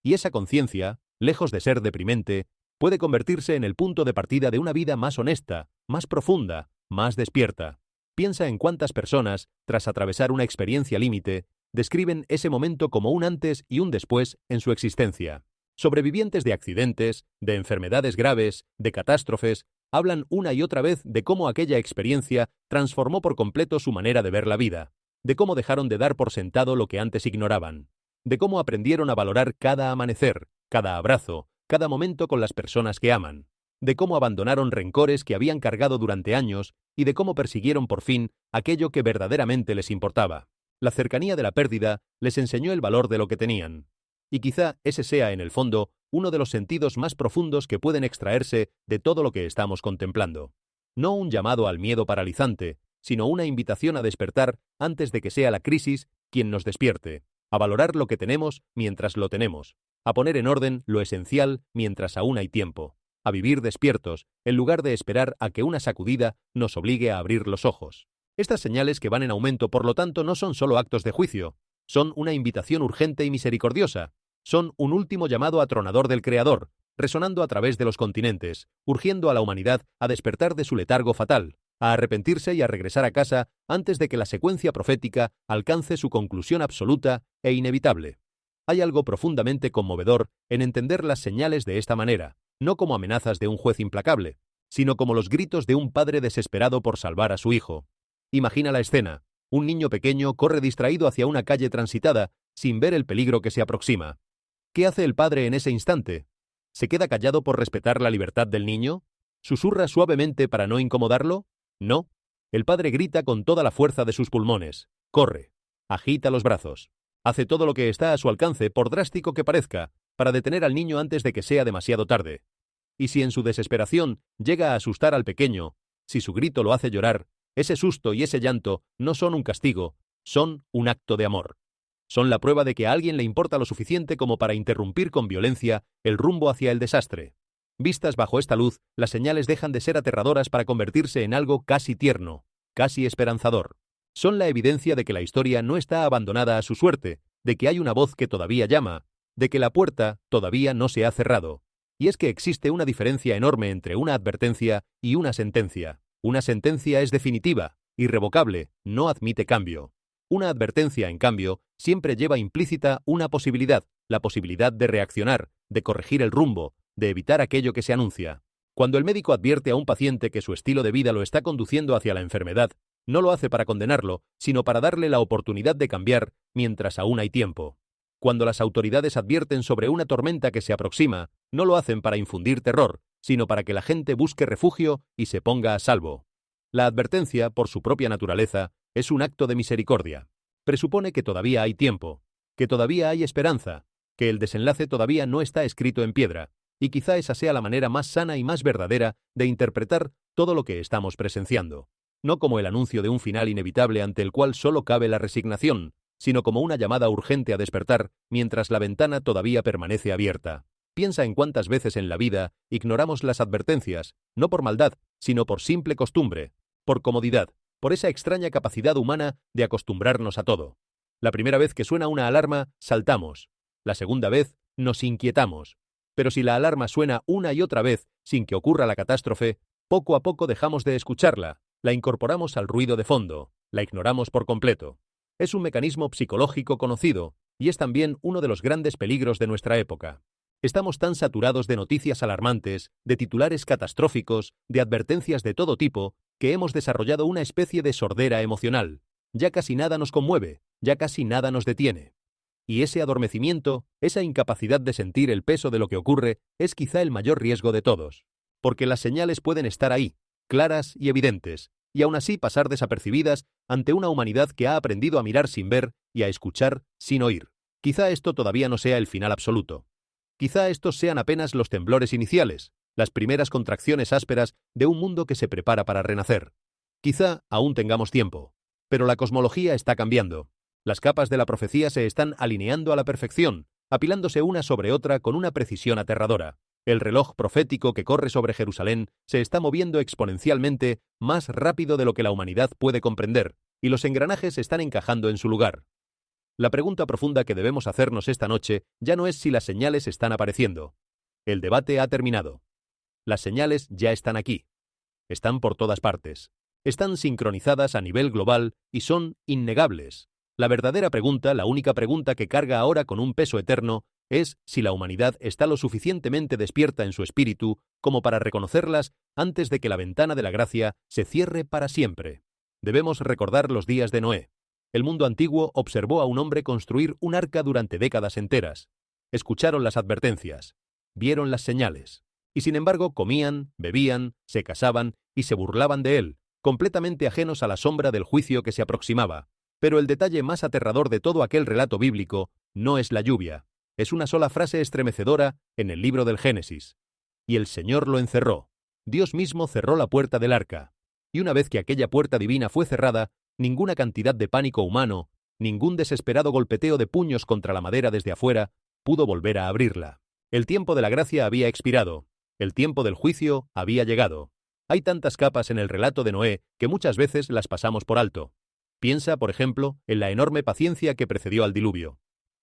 Y esa conciencia, lejos de ser deprimente, puede convertirse en el punto de partida de una vida más honesta, más profunda, más despierta. Piensa en cuántas personas, tras atravesar una experiencia límite, describen ese momento como un antes y un después en su existencia. Sobrevivientes de accidentes, de enfermedades graves, de catástrofes, hablan una y otra vez de cómo aquella experiencia transformó por completo su manera de ver la vida, de cómo dejaron de dar por sentado lo que antes ignoraban, de cómo aprendieron a valorar cada amanecer, cada abrazo, cada momento con las personas que aman, de cómo abandonaron rencores que habían cargado durante años y de cómo persiguieron por fin aquello que verdaderamente les importaba. La cercanía de la pérdida les enseñó el valor de lo que tenían. Y quizá ese sea, en el fondo, uno de los sentidos más profundos que pueden extraerse de todo lo que estamos contemplando. No un llamado al miedo paralizante, sino una invitación a despertar antes de que sea la crisis quien nos despierte, a valorar lo que tenemos mientras lo tenemos, a poner en orden lo esencial mientras aún hay tiempo, a vivir despiertos, en lugar de esperar a que una sacudida nos obligue a abrir los ojos. Estas señales que van en aumento, por lo tanto, no son solo actos de juicio, son una invitación urgente y misericordiosa, son un último llamado atronador del Creador, resonando a través de los continentes, urgiendo a la humanidad a despertar de su letargo fatal, a arrepentirse y a regresar a casa antes de que la secuencia profética alcance su conclusión absoluta e inevitable. Hay algo profundamente conmovedor en entender las señales de esta manera, no como amenazas de un juez implacable, sino como los gritos de un padre desesperado por salvar a su hijo. Imagina la escena. Un niño pequeño corre distraído hacia una calle transitada, sin ver el peligro que se aproxima. ¿Qué hace el padre en ese instante? ¿Se queda callado por respetar la libertad del niño? ¿Susurra suavemente para no incomodarlo? No. El padre grita con toda la fuerza de sus pulmones. Corre. Agita los brazos. Hace todo lo que está a su alcance, por drástico que parezca, para detener al niño antes de que sea demasiado tarde. Y si en su desesperación llega a asustar al pequeño, si su grito lo hace llorar, ese susto y ese llanto no son un castigo, son un acto de amor. Son la prueba de que a alguien le importa lo suficiente como para interrumpir con violencia el rumbo hacia el desastre. Vistas bajo esta luz, las señales dejan de ser aterradoras para convertirse en algo casi tierno, casi esperanzador. Son la evidencia de que la historia no está abandonada a su suerte, de que hay una voz que todavía llama, de que la puerta todavía no se ha cerrado. Y es que existe una diferencia enorme entre una advertencia y una sentencia. Una sentencia es definitiva, irrevocable, no admite cambio. Una advertencia, en cambio, siempre lleva implícita una posibilidad, la posibilidad de reaccionar, de corregir el rumbo, de evitar aquello que se anuncia. Cuando el médico advierte a un paciente que su estilo de vida lo está conduciendo hacia la enfermedad, no lo hace para condenarlo, sino para darle la oportunidad de cambiar mientras aún hay tiempo. Cuando las autoridades advierten sobre una tormenta que se aproxima, no lo hacen para infundir terror, sino para que la gente busque refugio y se ponga a salvo. La advertencia, por su propia naturaleza, es un acto de misericordia. Presupone que todavía hay tiempo, que todavía hay esperanza, que el desenlace todavía no está escrito en piedra, y quizá esa sea la manera más sana y más verdadera de interpretar todo lo que estamos presenciando. No como el anuncio de un final inevitable ante el cual solo cabe la resignación, sino como una llamada urgente a despertar mientras la ventana todavía permanece abierta. Piensa en cuántas veces en la vida ignoramos las advertencias, no por maldad, sino por simple costumbre, por comodidad, por esa extraña capacidad humana de acostumbrarnos a todo. La primera vez que suena una alarma, saltamos. La segunda vez, nos inquietamos. Pero si la alarma suena una y otra vez sin que ocurra la catástrofe, poco a poco dejamos de escucharla, la incorporamos al ruido de fondo, la ignoramos por completo. Es un mecanismo psicológico conocido, y es también uno de los grandes peligros de nuestra época. Estamos tan saturados de noticias alarmantes, de titulares catastróficos, de advertencias de todo tipo, que hemos desarrollado una especie de sordera emocional. Ya casi nada nos conmueve, ya casi nada nos detiene. Y ese adormecimiento, esa incapacidad de sentir el peso de lo que ocurre, es quizá el mayor riesgo de todos. Porque las señales pueden estar ahí, claras y evidentes, y aún así pasar desapercibidas ante una humanidad que ha aprendido a mirar sin ver y a escuchar sin oír. Quizá esto todavía no sea el final absoluto. Quizá estos sean apenas los temblores iniciales, las primeras contracciones ásperas de un mundo que se prepara para renacer. Quizá aún tengamos tiempo, pero la cosmología está cambiando. Las capas de la profecía se están alineando a la perfección, apilándose una sobre otra con una precisión aterradora. El reloj profético que corre sobre Jerusalén se está moviendo exponencialmente más rápido de lo que la humanidad puede comprender, y los engranajes están encajando en su lugar. La pregunta profunda que debemos hacernos esta noche ya no es si las señales están apareciendo. El debate ha terminado. Las señales ya están aquí. Están por todas partes. Están sincronizadas a nivel global y son innegables. La verdadera pregunta, la única pregunta que carga ahora con un peso eterno, es si la humanidad está lo suficientemente despierta en su espíritu como para reconocerlas antes de que la ventana de la gracia se cierre para siempre. Debemos recordar los días de Noé. El mundo antiguo observó a un hombre construir un arca durante décadas enteras. Escucharon las advertencias, vieron las señales, y sin embargo comían, bebían, se casaban y se burlaban de él, completamente ajenos a la sombra del juicio que se aproximaba. Pero el detalle más aterrador de todo aquel relato bíblico no es la lluvia, es una sola frase estremecedora en el libro del Génesis. Y el Señor lo encerró. Dios mismo cerró la puerta del arca. Y una vez que aquella puerta divina fue cerrada, ninguna cantidad de pánico humano, ningún desesperado golpeteo de puños contra la madera desde afuera, pudo volver a abrirla. El tiempo de la gracia había expirado. El tiempo del juicio había llegado. Hay tantas capas en el relato de Noé que muchas veces las pasamos por alto. Piensa, por ejemplo, en la enorme paciencia que precedió al diluvio.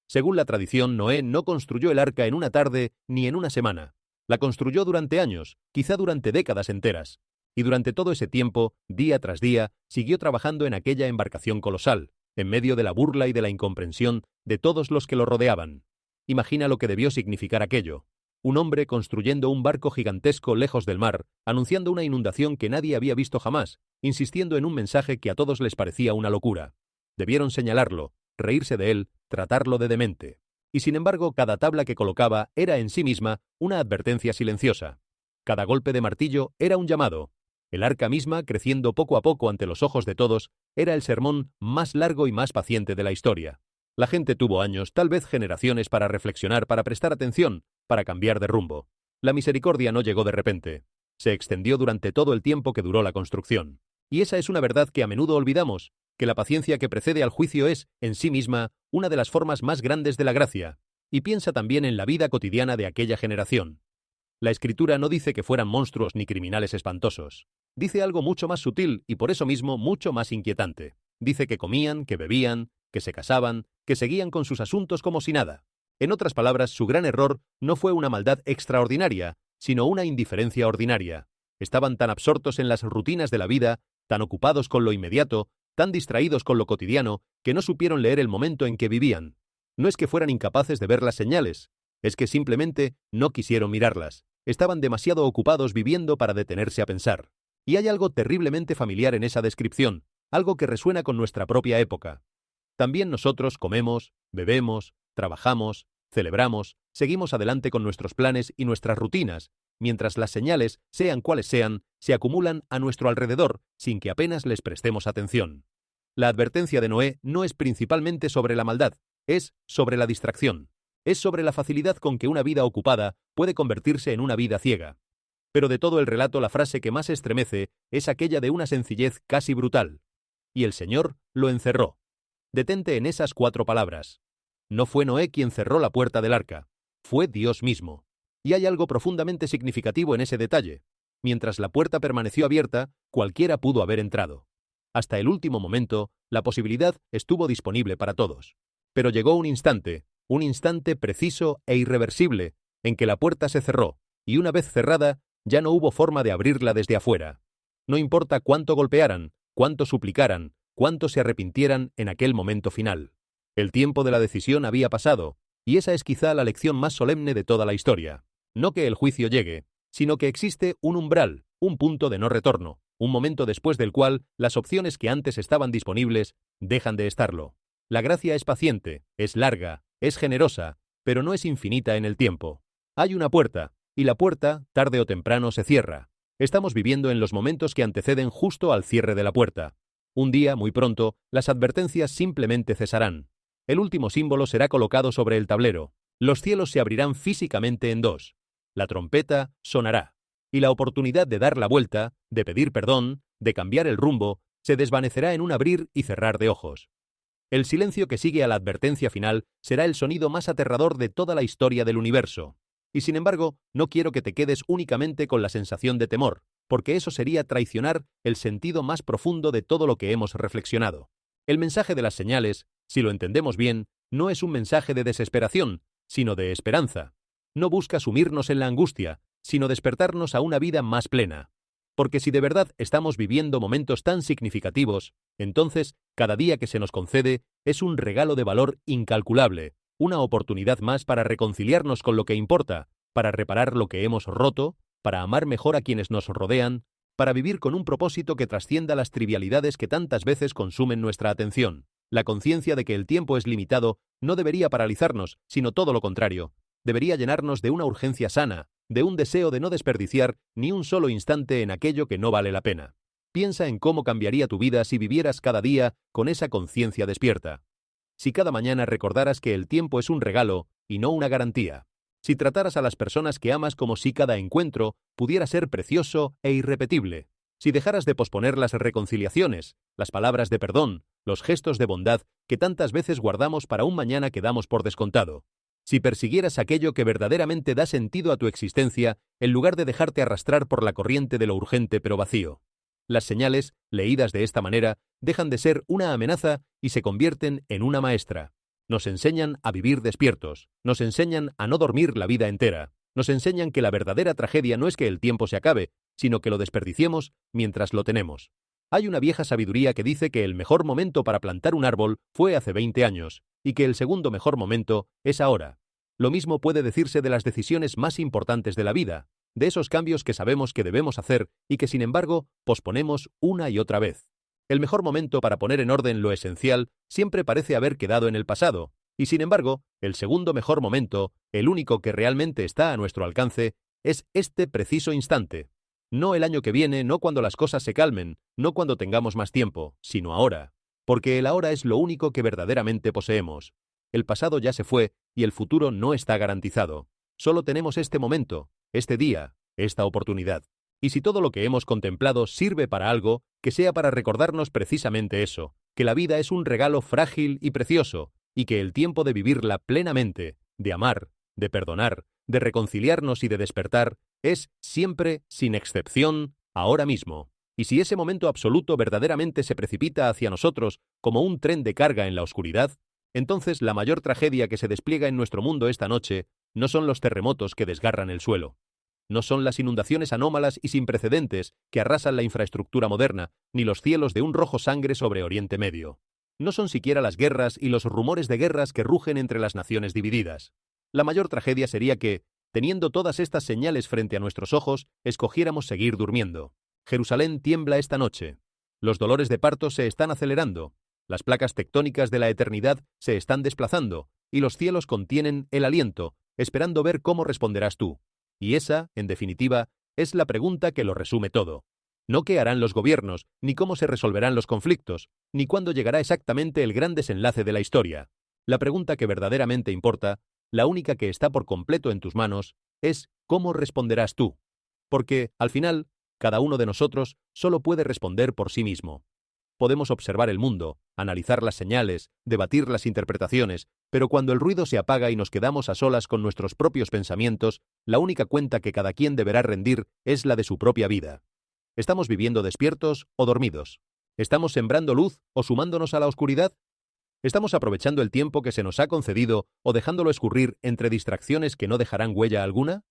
Según la tradición, Noé no construyó el arca en una tarde ni en una semana. La construyó durante años, quizá durante décadas enteras. Y durante todo ese tiempo, día tras día, siguió trabajando en aquella embarcación colosal, en medio de la burla y de la incomprensión de todos los que lo rodeaban. Imagina lo que debió significar aquello. Un hombre construyendo un barco gigantesco lejos del mar, anunciando una inundación que nadie había visto jamás, insistiendo en un mensaje que a todos les parecía una locura. Debieron señalarlo, reírse de él, tratarlo de demente. Y sin embargo, cada tabla que colocaba era en sí misma una advertencia silenciosa. Cada golpe de martillo era un llamado. El arca misma, creciendo poco a poco ante los ojos de todos, era el sermón más largo y más paciente de la historia. La gente tuvo años, tal vez generaciones, para reflexionar, para prestar atención, para cambiar de rumbo. La misericordia no llegó de repente. Se extendió durante todo el tiempo que duró la construcción. Y esa es una verdad que a menudo olvidamos, que la paciencia que precede al juicio es, en sí misma, una de las formas más grandes de la gracia. Y piensa también en la vida cotidiana de aquella generación. La Escritura no dice que fueran monstruos ni criminales espantosos. Dice algo mucho más sutil y por eso mismo mucho más inquietante. Dice que comían, que bebían, que se casaban, que seguían con sus asuntos como si nada. En otras palabras, su gran error no fue una maldad extraordinaria, sino una indiferencia ordinaria. Estaban tan absortos en las rutinas de la vida, tan ocupados con lo inmediato, tan distraídos con lo cotidiano, que no supieron leer el momento en que vivían. No es que fueran incapaces de ver las señales, es que simplemente no quisieron mirarlas. Estaban demasiado ocupados viviendo para detenerse a pensar. Y hay algo terriblemente familiar en esa descripción, algo que resuena con nuestra propia época. También nosotros comemos, bebemos, trabajamos, celebramos, seguimos adelante con nuestros planes y nuestras rutinas, mientras las señales, sean cuales sean, se acumulan a nuestro alrededor sin que apenas les prestemos atención. La advertencia de Noé no es principalmente sobre la maldad, es sobre la distracción. Es sobre la facilidad con que una vida ocupada puede convertirse en una vida ciega. Pero de todo el relato la frase que más estremece es aquella de una sencillez casi brutal. Y el Señor lo encerró. Detente en esas 4 palabras. No fue Noé quien cerró la puerta del arca, fue Dios mismo. Y hay algo profundamente significativo en ese detalle. Mientras la puerta permaneció abierta, cualquiera pudo haber entrado. Hasta el último momento, la posibilidad estuvo disponible para todos. Pero llegó un instante preciso e irreversible, en que la puerta se cerró, y una vez cerrada, ya no hubo forma de abrirla desde afuera. No importa cuánto golpearan, cuánto suplicaran, cuánto se arrepintieran en aquel momento final. El tiempo de la decisión había pasado, y esa es quizá la lección más solemne de toda la historia. No que el juicio llegue, sino que existe un umbral, un punto de no retorno, un momento después del cual las opciones que antes estaban disponibles dejan de estarlo. La gracia es paciente, es larga, es generosa, pero no es infinita en el tiempo. Hay una puerta, y la puerta, tarde o temprano, se cierra. Estamos viviendo en los momentos que anteceden justo al cierre de la puerta. Un día, muy pronto, las advertencias simplemente cesarán. El último símbolo será colocado sobre el tablero. Los cielos se abrirán físicamente en 2. La trompeta sonará. Y la oportunidad de dar la vuelta, de pedir perdón, de cambiar el rumbo, se desvanecerá en un abrir y cerrar de ojos. El silencio que sigue a la advertencia final será el sonido más aterrador de toda la historia del universo. Y sin embargo, no quiero que te quedes únicamente con la sensación de temor, porque eso sería traicionar el sentido más profundo de todo lo que hemos reflexionado. El mensaje de las señales, si lo entendemos bien, no es un mensaje de desesperación, sino de esperanza. No busca sumirnos en la angustia, sino despertarnos a una vida más plena. Porque si de verdad estamos viviendo momentos tan significativos, entonces cada día que se nos concede es un regalo de valor incalculable, una oportunidad más para reconciliarnos con lo que importa, para reparar lo que hemos roto, para amar mejor a quienes nos rodean, para vivir con un propósito que trascienda las trivialidades que tantas veces consumen nuestra atención. La conciencia de que el tiempo es limitado no debería paralizarnos, sino todo lo contrario. Debería llenarnos de una urgencia sana, de un deseo de no desperdiciar ni un solo instante en aquello que no vale la pena. Piensa en cómo cambiaría tu vida si vivieras cada día con esa conciencia despierta. Si cada mañana recordaras que el tiempo es un regalo y no una garantía. Si trataras a las personas que amas como si cada encuentro pudiera ser precioso e irrepetible. Si dejaras de posponer las reconciliaciones, las palabras de perdón, los gestos de bondad que tantas veces guardamos para un mañana que damos por descontado. Si persiguieras aquello que verdaderamente da sentido a tu existencia, en lugar de dejarte arrastrar por la corriente de lo urgente pero vacío. Las señales, leídas de esta manera, dejan de ser una amenaza y se convierten en una maestra. Nos enseñan a vivir despiertos, nos enseñan a no dormir la vida entera, nos enseñan que la verdadera tragedia no es que el tiempo se acabe, sino que lo desperdiciemos mientras lo tenemos. Hay una vieja sabiduría que dice que el mejor momento para plantar un árbol fue hace 20 años, y que el segundo mejor momento es ahora. Lo mismo puede decirse de las decisiones más importantes de la vida, de esos cambios que sabemos que debemos hacer y que sin embargo posponemos una y otra vez. El mejor momento para poner en orden lo esencial siempre parece haber quedado en el pasado, y sin embargo, el segundo mejor momento, el único que realmente está a nuestro alcance, es este preciso instante. No el año que viene, no cuando las cosas se calmen, no cuando tengamos más tiempo, sino ahora. Porque el ahora es lo único que verdaderamente poseemos. el pasado ya se fue y el futuro no está garantizado. Solo tenemos este momento, este día, esta oportunidad. Y si todo lo que hemos contemplado sirve para algo, que sea para recordarnos precisamente eso, que la vida es un regalo frágil y precioso, y que el tiempo de vivirla plenamente, de amar, de perdonar, de reconciliarnos y de despertar, es siempre, sin excepción, ahora mismo. Y si ese momento absoluto verdaderamente se precipita hacia nosotros como un tren de carga en la oscuridad, entonces la mayor tragedia que se despliega en nuestro mundo esta noche no son los terremotos que desgarran el suelo. No son las inundaciones anómalas y sin precedentes que arrasan la infraestructura moderna, ni los cielos de un rojo sangre sobre Oriente Medio. No son siquiera las guerras y los rumores de guerras que rugen entre las naciones divididas. La mayor tragedia sería que, teniendo todas estas señales frente a nuestros ojos, escogiéramos seguir durmiendo. Jerusalén tiembla esta noche. Los dolores de parto se están acelerando. Las placas tectónicas de la eternidad se están desplazando, y los cielos contienen el aliento, esperando ver cómo responderás tú. Y esa, en definitiva, es la pregunta que lo resume todo. No qué harán los gobiernos, ni cómo se resolverán los conflictos, ni cuándo llegará exactamente el gran desenlace de la historia. La pregunta que verdaderamente importa, la única que está por completo en tus manos, es cómo responderás tú. Porque, al final, cada uno de nosotros solo puede responder por sí mismo. Podemos observar el mundo, analizar las señales, debatir las interpretaciones, pero cuando el ruido se apaga y nos quedamos a solas con nuestros propios pensamientos, la única cuenta que cada quien deberá rendir es la de su propia vida. ¿Estamos viviendo despiertos o dormidos? ¿Estamos sembrando luz o sumándonos a la oscuridad? ¿Estamos aprovechando el tiempo que se nos ha concedido o dejándolo escurrir entre distracciones que no dejarán huella alguna?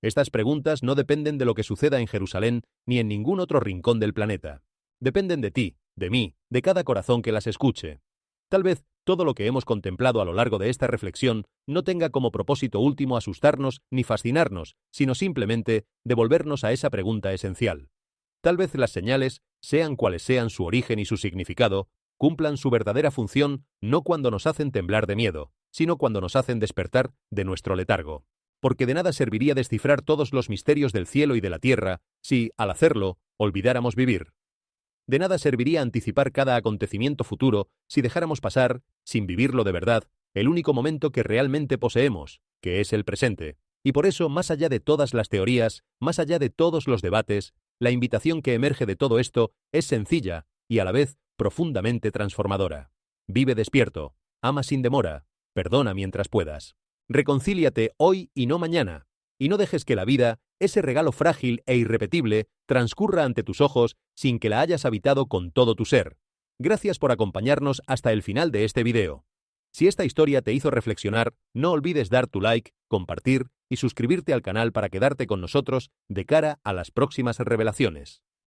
Estas preguntas no dependen de lo que suceda en Jerusalén ni en ningún otro rincón del planeta. Dependen de ti, de mí, de cada corazón que las escuche. Tal vez todo lo que hemos contemplado a lo largo de esta reflexión no tenga como propósito último asustarnos ni fascinarnos, sino simplemente devolvernos a esa pregunta esencial. Tal vez las señales, sean cuales sean su origen y su significado, cumplan su verdadera función no cuando nos hacen temblar de miedo, sino cuando nos hacen despertar de nuestro letargo. Porque de nada serviría descifrar todos los misterios del cielo y de la tierra si, al hacerlo, olvidáramos vivir. De nada serviría anticipar cada acontecimiento futuro si dejáramos pasar, sin vivirlo de verdad, el único momento que realmente poseemos, que es el presente. Y por eso, más allá de todas las teorías, más allá de todos los debates, la invitación que emerge de todo esto es sencilla y a la vez profundamente transformadora. Vive despierto, ama sin demora, perdona mientras puedas. Reconcíliate hoy y no mañana, y no dejes que la vida, ese regalo frágil e irrepetible, transcurra ante tus ojos sin que la hayas habitado con todo tu ser. Gracias por acompañarnos hasta el final de este video. Si esta historia te hizo reflexionar, no olvides dar tu like, compartir y suscribirte al canal para quedarte con nosotros de cara a las próximas revelaciones.